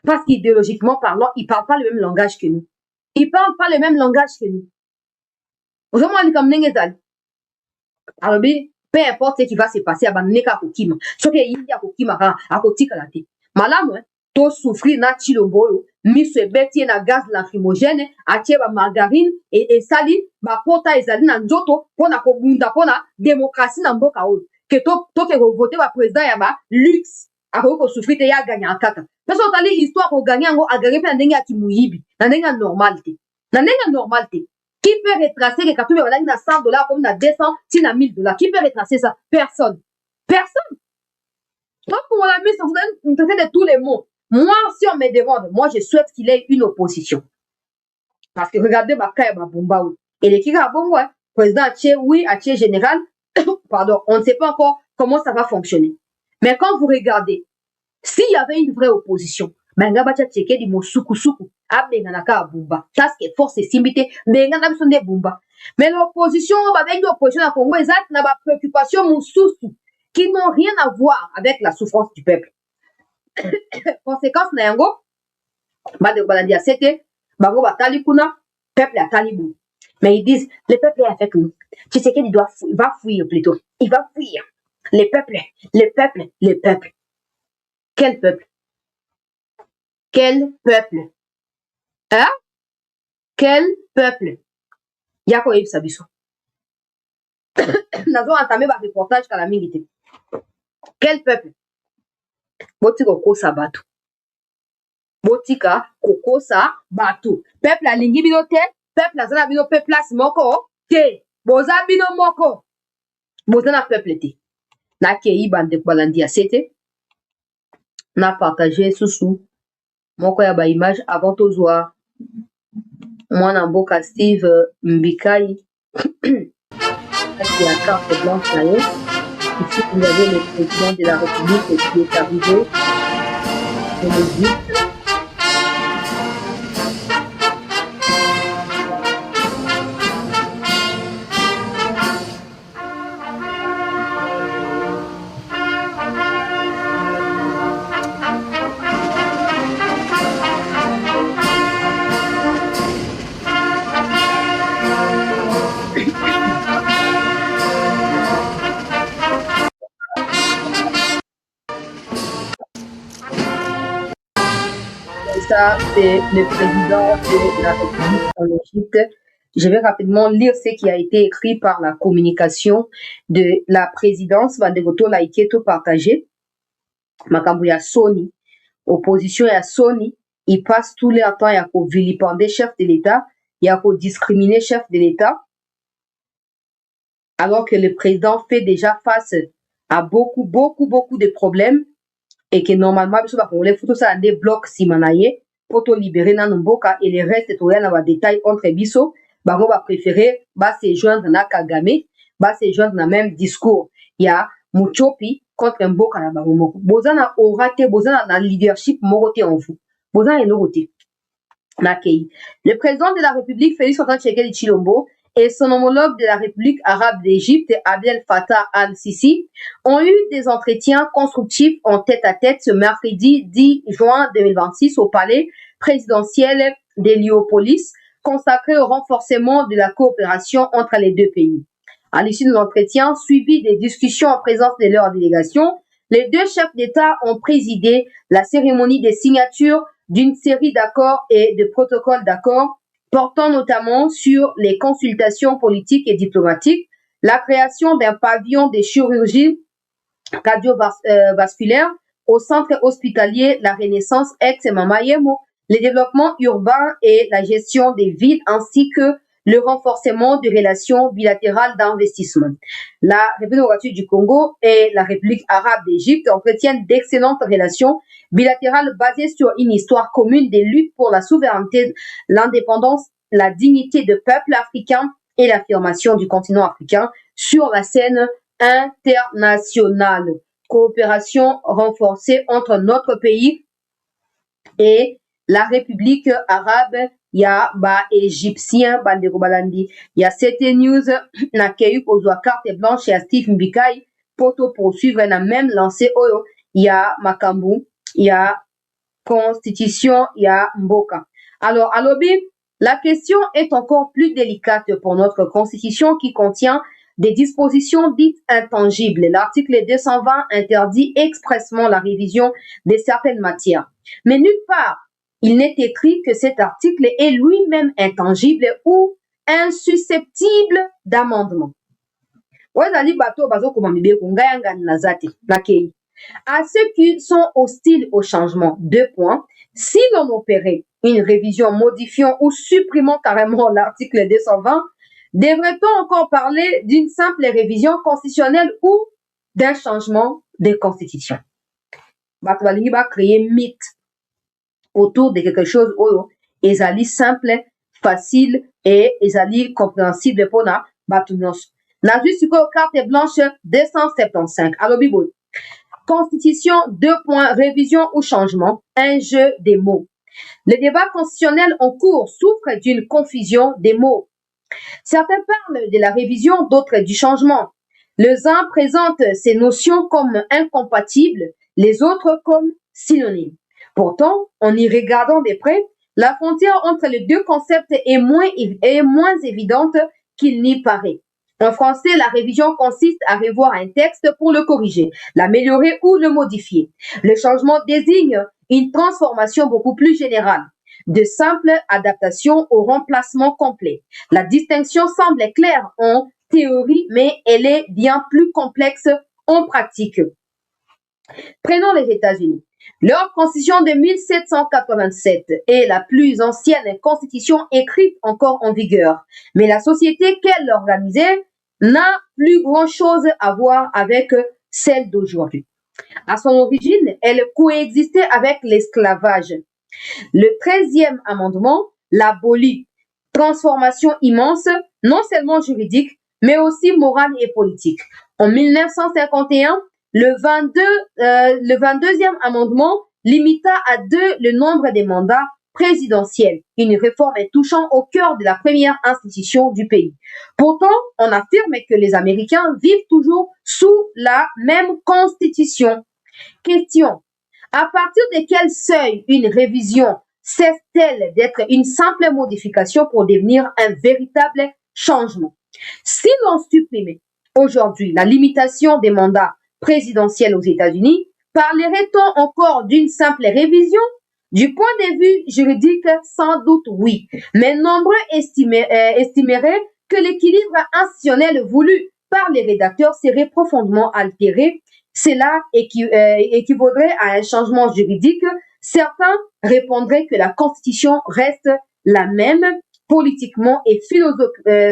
Parce qu'idéologiquement parlant, ils parlent pas le même langage que nous. Ils parlent pas le même langage que nous. Aujourd'hui comme nengezali. Alors peu importe ce qui va se passer à Baneka Kokima. Ce que il y a Kokima à Kotika la té. Malam, to souffrir na chilombo, miso ebeti na gaz lacrymogène, atie ba margarine et sali, ba pota ezali na nzoto, pona kobunda pona démocratie na mboka oyo. Que to ke voter ba président ya ba luxe. Ako ko souffrir te ya gagner kaka. Parce que tali histoire ko gagner ngo agare pe ndenge ya kimuyibi, na ndenge ya normalité. Na ndenge ya normalité. Qui peut retracer les Katumbi à $100 comme à 200, si à $1000? Qui peut retracer ça? Personne. Personne. Donc, on l'a mis, vous traitez de tous les mots. Moi, si on me demande, moi, je souhaite qu'il ait une opposition. Parce que regardez, Bakaya Babumba, et les Kika Bongo, président Atché, oui, Atché général, pardon, on ne sait pas encore comment ça va fonctionner. Mais quand vous regardez, s'il y avait une vraie opposition, benga bacha tcheke di mosuku abenga naka bumba taske force simité benga na biso nde bumba mais l'opposition ba benga opposition na Congo exact na ba préoccupation mususu qui n'ont rien à voir avec la souffrance du peuple. Conséquence na yango ba de balandi asete bango batali kuna peuple atali bu mais ils disent le peuple est avec nous. Tshisekedi va fuir plutôt, il va fuir. Le peuple. Quel peuple? Quel peuple? Hein? Quel peuple? Yako yeb sabiso. Nazo entamé ba reportage kala mingite. Quel peuple? Botika kokosa batu. Botika kokosa batu. Peuple alingi bino te, peuple azana bino pe place moko te. Boza bino moko. Boza na peuple te. Na kei bande balandi asete. Na partagé sous moko ya ba image avant tozwa moi Namboka Steve Mbikai, qui a carte blanche là. Ici, vous avez le président de la République qui est arrivé de l'Égypte. Ça, c'est le président de la République en Égypte. Je vais rapidement lire ce qui a été écrit par la communication de la présidence. Bandegoto l'a été tout partagé. Makambuya Sony, opposition à Sony, il passe tous les temps à vilipender chef de l'État, il y a discriminer chef de l'État, alors que le président fait déjà face à beaucoup de problèmes et que normalement, on les photos ça des blocs simanaye pour te libérer dans Mboka et les restes tout rien dans détail entre biso, bah on va préférer bah se joindre na Kagame, bah se joindre dans même discours. Il y a Muchopi contre Mboka na bango. Bozana orate, bozana na leadership moroté en vous. Bozana enoroté. Le président de la République Félix Antoine Tshisekedi Tshilombo et son homologue de la République arabe d'Égypte, Abdel Fattah al-Sisi, ont eu des entretiens constructifs en tête-à-tête ce mercredi 10 juin 2026 au palais présidentiel d'Héliopolis, consacré au renforcement de la coopération entre les deux pays. À l'issue de l'entretien, suivi des discussions en présence de leur délégation, les deux chefs d'État ont présidé la cérémonie de signature d'une série d'accords et de protocoles d'accords portant notamment sur les consultations politiques et diplomatiques, la création d'un pavillon de chirurgie cardiovasculaire au centre hospitalier La Renaissance ex-Mamayemo, le développement urbain et la gestion des villes ainsi que le renforcement des relations bilatérales d'investissement. La République du Congo et la République arabe d'Égypte entretiennent d'excellentes relations bilatérales basées sur une histoire commune des luttes pour la souveraineté, l'indépendance, la dignité de peuple africain et l'affirmation du continent africain sur la scène internationale. Coopération renforcée entre notre pays et la République arabe, il y a égyptien bandeko balandi, il y a CT News na keyu kozwa carte blanche à Steve Mbikai pour poursuivre na même lancé oyo, il y a makambu, il y a constitution, il y a mboka. Alors à l'obi, la question est encore plus délicate pour notre constitution qui contient des dispositions dites intangibles. L'article 220 interdit expressément la révision de certaines matières. Mais nulle part, il n'est écrit que cet article est lui-même intangible ou insusceptible d'amendement. À ceux qui sont hostiles au changement, 2 points, si l'on opérait une révision modifiant ou supprimant carrément l'article 220, devrait-on encore parler d'une simple révision constitutionnelle ou d'un changement de constitution? Batwalingi va créer mythe autour de quelque chose ezali simple, facile et ezali compréhensible pour na batunos. Na juste carte blanche 275. Alors Bibo. Constitution, 2 points, révision ou changement, un jeu des mots. Le débat constitutionnel en cours souffre d'une confusion des mots. Certains parlent de la révision, d'autres du changement. Les uns présentent ces notions comme incompatibles, les autres comme synonymes. Pourtant, en y regardant de près, la frontière entre les deux concepts est moins évidente qu'il n'y paraît. En français, la révision consiste à revoir un texte pour le corriger, l'améliorer ou le modifier. Le changement désigne une transformation beaucoup plus générale, de simples adaptations au remplacement complet. La distinction semble claire en théorie, mais elle est bien plus complexe en pratique. Prenons les États-Unis. Leur constitution de 1787 est la plus ancienne constitution écrite encore en vigueur, mais la société qu'elle organisait n'a plus grand-chose à voir avec celle d'aujourd'hui. À son origine, elle coexistait avec l'esclavage. Le 13e amendement l'abolit, transformation immense, non seulement juridique, mais aussi morale et politique. En 1951, le 22e amendement limita à 2 le nombre des mandats présidentiels, une réforme touchant au cœur de la première institution du pays. Pourtant, on affirme que les Américains vivent toujours sous la même constitution. Question. À partir de quel seuil une révision cesse-t-elle d'être une simple modification pour devenir un véritable changement? Si l'on supprimait aujourd'hui la limitation des mandats présidentiels aux États-Unis, parlerait-on encore d'une simple révision? Du point de vue juridique, sans doute oui, mais nombreux estimeraient que l'équilibre institutionnel voulu par les rédacteurs serait profondément altéré. Cela équivaudrait à un changement juridique. Certains répondraient que la Constitution reste la même politiquement et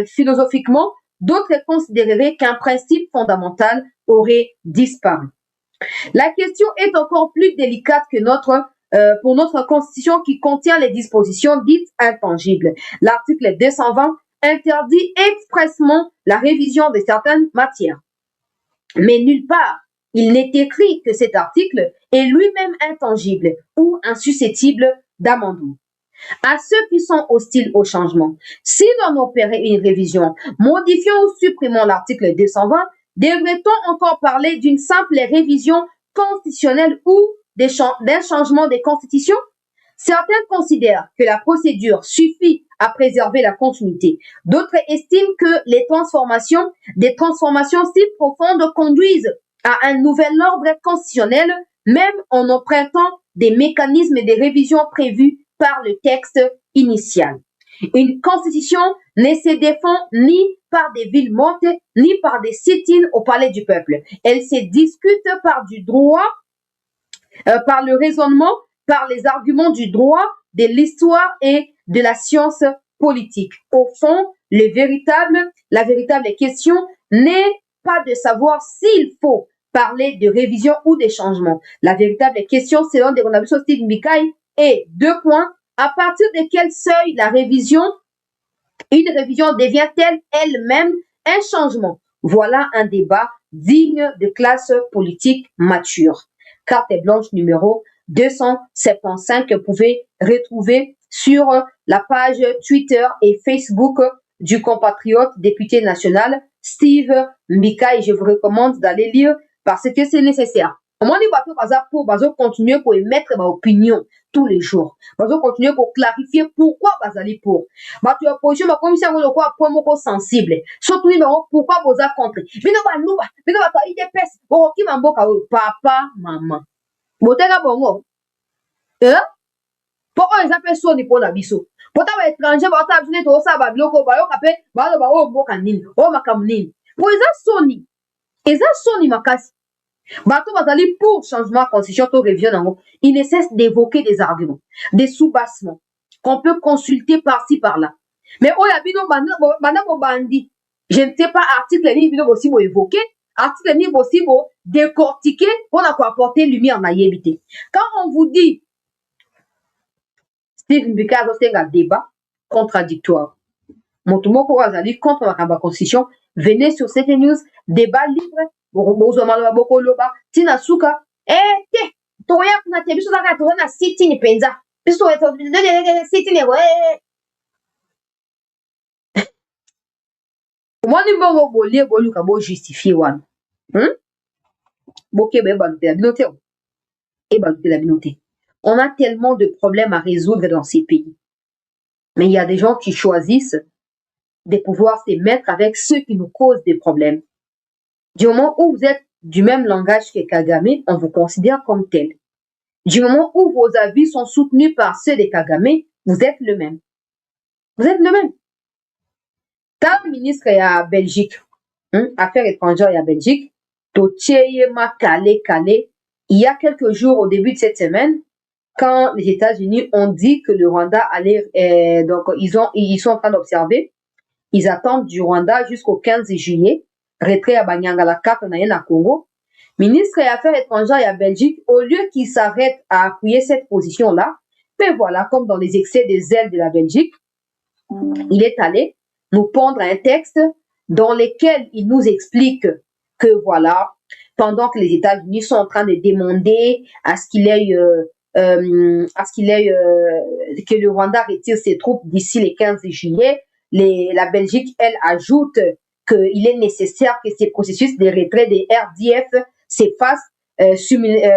philosophiquement. D'autres considéreraient qu'un principe fondamental aurait disparu. La question est encore plus délicate que pour notre Constitution qui contient les dispositions dites intangibles. L'article 220 interdit expressément la révision de certaines matières. Mais nulle part, il n'est écrit que cet article est lui-même intangible ou insusceptible d'amendement. À ceux qui sont hostiles au changement, si l'on opérait une révision, modifiant ou supprimant l'article 220, devrait-on encore parler d'une simple révision constitutionnelle ou d'un changement des constitutions? Certains considèrent que la procédure suffit à préserver la continuité. D'autres estiment que des transformations si profondes conduisent à un nouvel ordre constitutionnel, même en empruntant des mécanismes de révision prévus par le texte initial. Une constitution ne se défend ni par des villes mortes, ni par des sit-ins au palais du peuple. Elle se discute par du droit, par le raisonnement, par les arguments du droit, de l'histoire et de la science politique. Au fond, la véritable question n'est pas de savoir s'il faut parler de révision ou de changement. La véritable question, selon Degonabisho Steve Mbikai, est 2 points. À partir de quel seuil une révision devient-elle elle-même un changement? Voilà un débat digne de classe politique mature. Carte blanche numéro 275 que vous pouvez retrouver sur la page Twitter et Facebook du compatriote député national Steve Mbikai. Je vous recommande d'aller lire parce que c'est nécessaire. Moi, pour continuer pour émettre ma opinion tous les jours. Bazo continuer pour clarifier pourquoi bazali pour. Tu as position ma commission de quoi point moko sensible. Surtout pourquoi vous a contre. Bino ba luba, bino ba ide pes, bo ki mamboka papa, maman. Botega bongo. Pourquoi ils appellent ça pour la biso? Pourtant ba étranger ba ta venu to sa ba bloko ba yo kape ba lo ba o mboka nini, o makamnini. Pour eza soni makasi. Bato bazali pour changement constitution to revient nango, il ne cesse d'évoquer des arguments, des soubassements qu'on peut consulter par-ci par-là. Mais oya bino banda bo bandi, je ne sais pas article ni bino aussi bo évoquer, article ni aussi bo décortiquer pour apporter lumière na yebité. Quand on vous dit Steve Mbikai c'est un débat contradictoire. Motumoko bazali contre la constitution, venez sur cette news, débat libre. Tina suka te toya kuna te biso zaka tona city ni penza biso city ni Mwani mbongo bolie boluka bo justifier wana boke be balute la binote et balute la binote. On a tellement de problèmes à résoudre dans ces pays, mais il y a des gens qui choisissent de pouvoir se mettre avec ceux qui nous causent des problèmes. Du moment où vous êtes du même langage que Kagame, on vous considère comme tel. Du moment où vos avis sont soutenus par ceux de Kagame, vous êtes le même. Vous êtes le même. Tant ministre à Belgique, affaires étrangères à Belgique, Tocheyema Kale, il y a quelques jours au début de cette semaine, quand les États-Unis ont dit que le Rwanda allait, donc ils sont en train d'observer, ils attendent du Rwanda jusqu'au 15 juillet, retrait à Banyangala 4 na Congo. Ministre des Affaires étrangères à Belgique, au lieu qu'il s'arrête à appuyer cette position-là, mais voilà, comme dans les excès des ailes de la Belgique, il est allé nous pondre un texte dans lequel il nous explique que voilà, pendant que les États-Unis sont en train de demander à ce qu'il ait que le Rwanda retire ses troupes d'ici le 15 juillet, la Belgique, elle, ajoute qu'il est nécessaire que ces processus de retrait des RDF s'effacent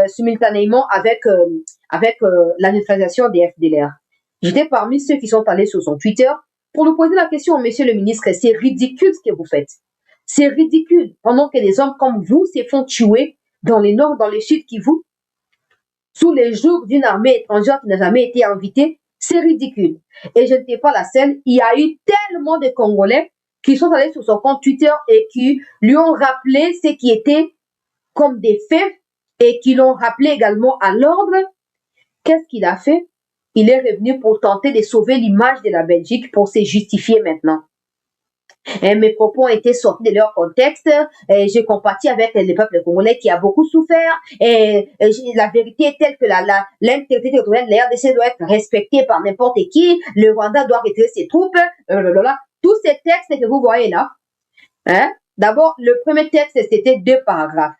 simultanément avec la neutralisation des FDLR. J'étais parmi ceux qui sont allés sur son Twitter pour lui poser la question, monsieur le ministre, c'est ridicule ce que vous faites. C'est ridicule. Pendant que des hommes comme vous se font tuer dans le nord, dans le sud Kivu, sous les jours d'une armée étrangère qui n'a jamais été invitée, c'est ridicule. Et je ne sais pas la seule, il y a eu tellement de Congolais qui sont allés sur son compte Twitter et qui lui ont rappelé ce qui était comme des faits et qui l'ont rappelé également à l'ordre. Qu'est-ce qu'il a fait? Il est revenu pour tenter de sauver l'image de la Belgique pour se justifier maintenant. Et mes propos ont été sortis de leur contexte. Et j'ai compatis avec le peuple congolais qui a beaucoup souffert. Et la vérité est telle que l'intégrité territoriale de la RDC doit être respectée par n'importe qui. Le Rwanda doit retirer ses troupes. Tous ces textes que vous voyez là. Hein? D'abord, le premier texte, c'était 2 paragraphes.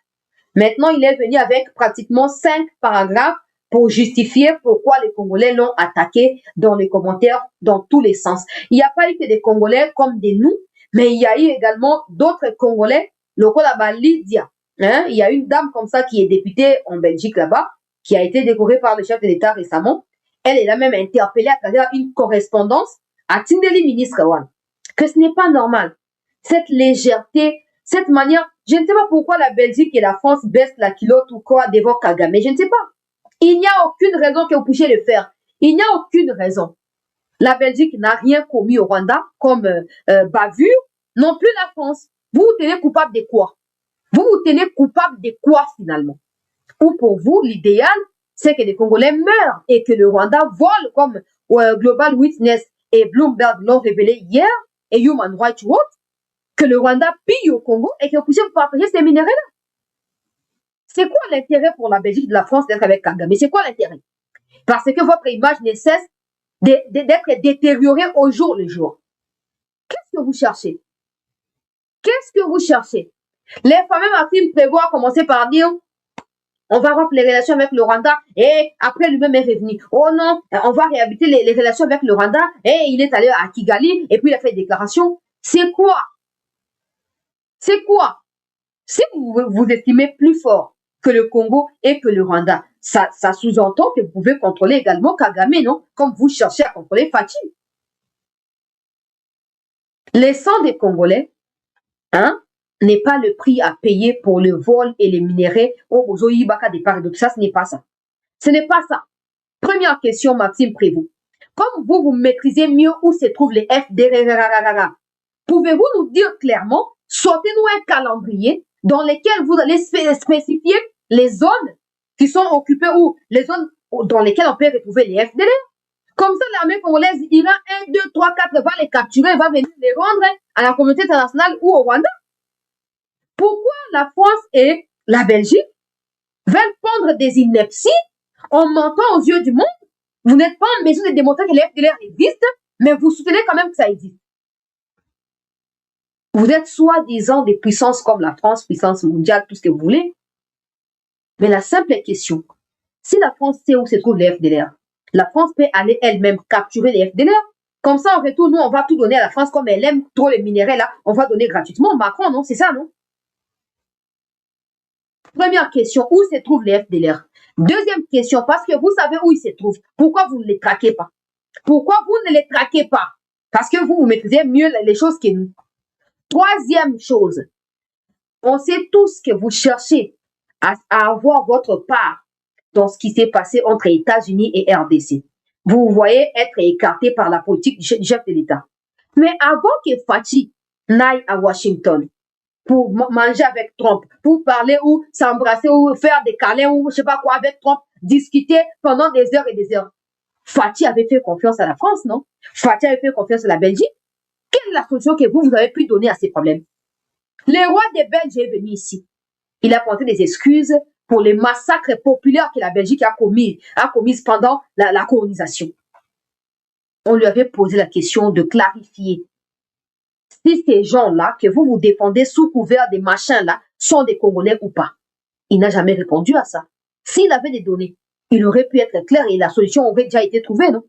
Maintenant, il est venu avec pratiquement 5 paragraphes pour justifier pourquoi les Congolais l'ont attaqué dans les commentaires dans tous les sens. Il n'y a pas eu que des Congolais comme des nous, mais il y a eu également d'autres Congolais, locaux là-bas, Lydia. Hein? Il y a une dame comme ça qui est députée en Belgique là-bas, qui a été décorée par le chef de l'État récemment. Elle a même interpellé à travers une correspondance à Tindeli, ministre Wan, que ce n'est pas normal. Cette légèreté, cette manière, je ne sais pas pourquoi la Belgique et la France baissent la culotte ou quoi devant Kagame, je ne sais pas. Il n'y a aucune raison que vous puissiez le faire. Il n'y a aucune raison. La Belgique n'a rien commis au Rwanda comme bavure, non plus la France. Vous vous tenez coupable de quoi? Vous vous tenez coupable de quoi finalement? Ou pour vous, l'idéal, c'est que les Congolais meurent et que le Rwanda vole comme Global Witness et Bloomberg l'ont révélé hier et Human Rights Watch, que le Rwanda pille au Congo et que vous puissiez vous partager ces minéraux-là. C'est quoi l'intérêt pour la Belgique de la France d'être avec Kagame? C'est quoi l'intérêt? Parce que votre image ne cesse d'être détériorée au jour le jour. Qu'est-ce que vous cherchez? Qu'est-ce que vous cherchez? Les fameux Maxime Prévost a commencé par dire on va rompre les relations avec le Rwanda et après lui-même est revenu. Oh non, on va réhabiliter les relations avec le Rwanda et il est allé à Kigali et puis il a fait une déclaration. C'est quoi? C'est quoi? Si vous estimez plus fort que le Congo et que le Rwanda, ça sous-entend que vous pouvez contrôler également Kagame, non? Comme vous cherchez à contrôler Fachi. Les sangs des Congolais, hein, n'est pas le prix à payer pour le vol et les minéraux au Zoïbaka des parts. Donc ça, ce n'est pas ça. Ce n'est pas ça. Première question, Maxime Prévost. Comme vous maîtrisez mieux où se trouvent les FDR, pouvez-vous nous dire clairement, sortez-nous un calendrier dans lequel vous allez spécifier les zones qui sont occupées ou les zones dans lesquelles on peut retrouver les FDL. Comme ça, l'armée congolaise ira 1, 2, 3, 4, va les capturer, va venir les rendre à la communauté internationale ou au Rwanda. Pourquoi la France et la Belgique veulent prendre des inepties en mentant aux yeux du monde? Vous n'êtes pas en mesure de démontrer que les FDLR existent, mais vous soutenez quand même que ça existe. Vous êtes soi-disant des puissances comme la France, puissance mondiale, tout ce que vous voulez. Mais la simple question, si la France sait où se trouvent les FDLR, la France peut aller elle-même capturer les FDLR. Comme ça, en retour, nous, on va tout donner à la France comme elle aime trop les minéraux là, on va donner gratuitement. Macron, non? C'est ça, non? Première question, où se trouvent les FDLR? Deuxième question, parce que vous savez où ils se trouvent. Pourquoi vous ne les traquez pas? Pourquoi vous ne les traquez pas? Parce que vous maîtrisez mieux les choses que nous. Troisième chose, on sait tous que vous cherchez à avoir votre part dans ce qui s'est passé entre États-Unis et RDC. Vous voyez être écarté par la politique du chef de l'État. Mais avant que Fachi n'aille à Washington pour manger avec Trump, pour parler ou s'embrasser ou faire des câlins ou je sais pas quoi avec Trump, discuter pendant des heures et des heures, Fachi avait fait confiance à la France, non? Fachi avait fait confiance à la Belgique. Quelle est la solution que vous avez pu donner à ces problèmes? Le roi des Belges est venu ici. Il a apporté des excuses pour les massacres populaires que la Belgique a commis pendant la colonisation. on lui avait posé la question de clarifier si ces gens-là que vous défendez sous couvert des machins-là sont des Congolais ou pas. Il n'a jamais répondu à ça. S'il avait des données, il aurait pu être clair et la solution aurait déjà été trouvée, non?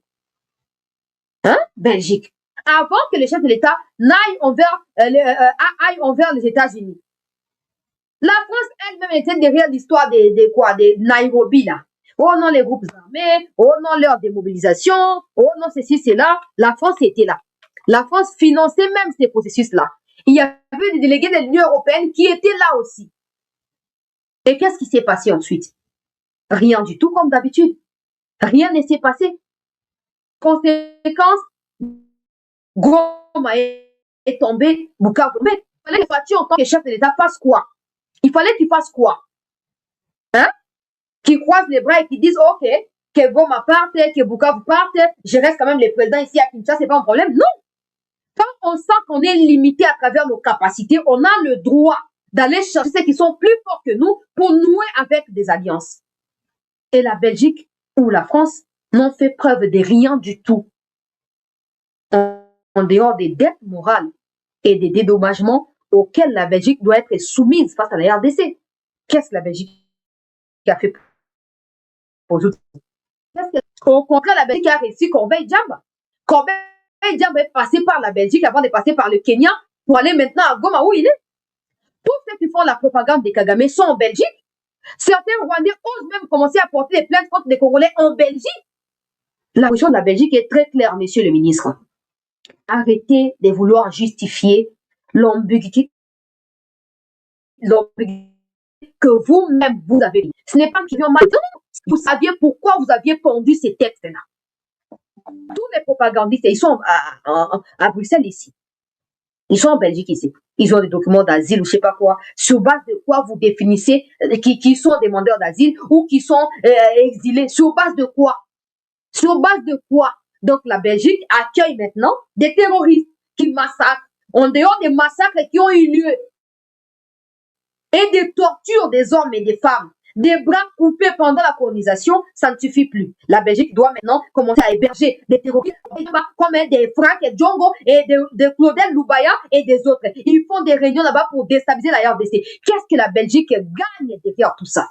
Hein? Belgique. Avant que le chef de l'État aille envers les États-Unis, la France elle-même était derrière l'histoire des Nairobi, là. Oh non, les groupes armés, oh non, leur démobilisation, oh non, ceci, c'est là. La France était là. La France finançait même ces processus-là. Il y avait des délégués de l'Union européenne qui étaient là aussi. Et qu'est-ce qui s'est passé ensuite? Rien du tout comme d'habitude. Rien ne s'est passé. Conséquence, Goma est tombé, Bukavu. Mais il fallait que Fatih, en tant que chef de l'État, fasse quoi? Il fallait qu'il fasse quoi? Hein? Qu'il croise les bras et qu'il dise, OK, que Goma parte, que Bukavu parte, je reste quand même le président ici à Kinshasa, c'est pas un problème. Non! Quand on sent qu'on est limité à travers nos capacités, on a le droit d'aller chercher ceux qui sont plus forts que nous pour nouer avec des alliances. Et la Belgique ou la France n'ont fait preuve de rien du tout. En dehors des dettes morales et des dédommagements auxquels la Belgique doit être soumise face à la RDC. Qu'est-ce que la Belgique a fait pour autres? Au contraire, la Belgique a réussi Corbeil-Djamba. Corbeil-Djamba est passé par la Belgique avant de passer par le Kenya pour aller maintenant à Goma où il est. Tous ceux qui font la propagande des Kagame sont en Belgique. Certains Rwandais osent même commencer à porter des plaintes contre des Congolais en Belgique. La position de la Belgique est très claire, monsieur le ministre. Arrêtez de vouloir justifier l'ambiguïté que vous-même vous avez. Ce n'est pas une question mal. Vous saviez pourquoi vous aviez pondu ces textes-là. Tous les propagandistes, ils sont à Bruxelles ici. Ils sont en Belgique ici. Ils ont des documents d'asile ou je sais pas quoi. Sur base de quoi vous définissez qui sont demandeurs d'asile ou qui sont exilés? Sur base de quoi? Sur base de quoi? Donc la Belgique accueille maintenant des terroristes qui massacrent, en dehors des massacres qui ont eu lieu, et des tortures des hommes et des femmes, des bras coupés pendant la colonisation, ça ne suffit plus. La Belgique doit maintenant commencer à héberger des terroristes comme des Franck et Djongo et de Claudel Loubaya et des autres. Ils font des réunions là-bas pour déstabiliser la RDC. Qu'est-ce que la Belgique gagne derrière tout ça?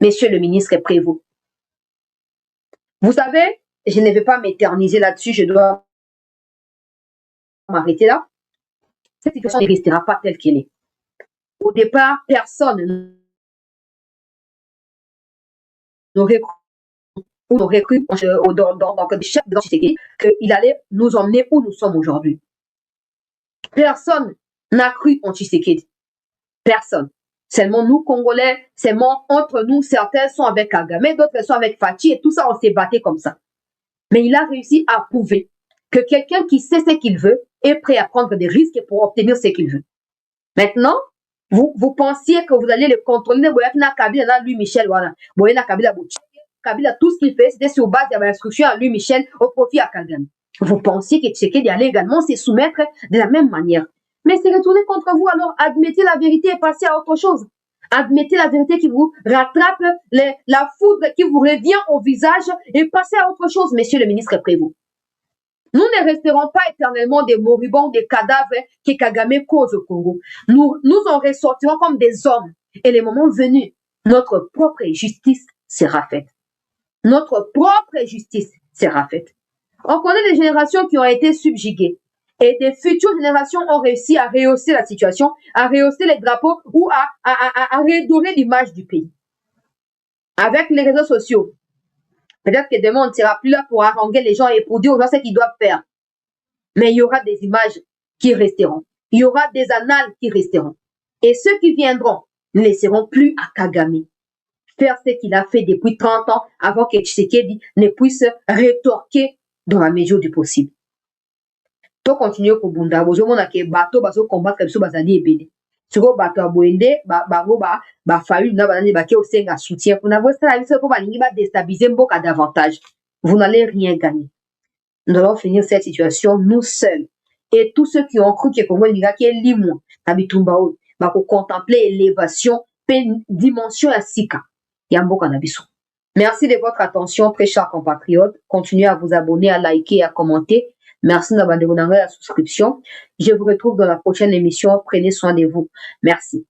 Monsieur le ministre Prévost. Vous savez, je ne vais pas m'éterniser là-dessus, je dois m'arrêter là. Cette situation ne restera pas telle qu'elle est. Au départ, personne n'aurait cru dans le chef de Tshisekedi qu'il allait nous emmener où nous sommes aujourd'hui. Personne n'a cru en Tshisekedi. Personne. Seulement nous, Congolais, seulement entre nous, certains sont avec Kagame, d'autres sont avec Fachi et tout ça, on s'est battu comme ça. Mais il a réussi à prouver que quelqu'un qui sait ce qu'il veut est prêt à prendre des risques pour obtenir ce qu'il veut. Maintenant, vous pensiez que vous alliez le contrôler, Kabila, lui, Michel, voilà. Kabila, tout ce qu'il fait, c'était sur base de l'instruction à lui, Michel, au profit à Kagame. Vous pensiez que Tshisekedi allait également se soumettre de la même manière. Mais c'est retourné contre vous, alors admettez la vérité et passez à autre chose. Admettez la vérité qui vous rattrape, la foudre qui vous revient au visage et passez à autre chose, monsieur le ministre Prévost. Nous ne resterons pas éternellement des moribonds, des cadavres que Kagame cause au Congo. Nous en ressortirons comme des hommes. Et le moment venu, notre propre justice sera faite. Notre propre justice sera faite. On connaît des générations qui ont été subjuguées. Et des futures générations ont réussi à rehausser la situation, à rehausser les drapeaux ou à redorer l'image du pays. Avec les réseaux sociaux, peut-être que demain, on ne sera plus là pour haranguer les gens et pour dire aux gens ce qu'ils doivent faire. Mais il y aura des images qui resteront. Il y aura des annales qui resteront. Et ceux qui viendront ne laisseront plus à Kagame faire ce qu'il a fait depuis 30 ans avant que Tshisekedi ne puisse rétorquer dans la mesure du possible. To continuer ko bunda bozo mona ke bato bazo combattre biso bazali ebele. Siko bato aboende bango ba famille na banani ba ke osenga soutien pour n'avoir ça biso ko balingi ba déstabiliser mboka davantage. Vous n'allez rien gagner. Nous allons finir cette situation nous seuls. Et tous ceux qui ont cru que Congo linga ke limwa tabitumba o ba ko contempler élévation pe dimension ya sika ya mboka na biso. Merci de votre attention, très chers compatriotes. Continuez à vous abonner, à liker et à commenter. Merci d'avoir donné la souscription. Je vous retrouve dans la prochaine émission. Prenez soin de vous. Merci.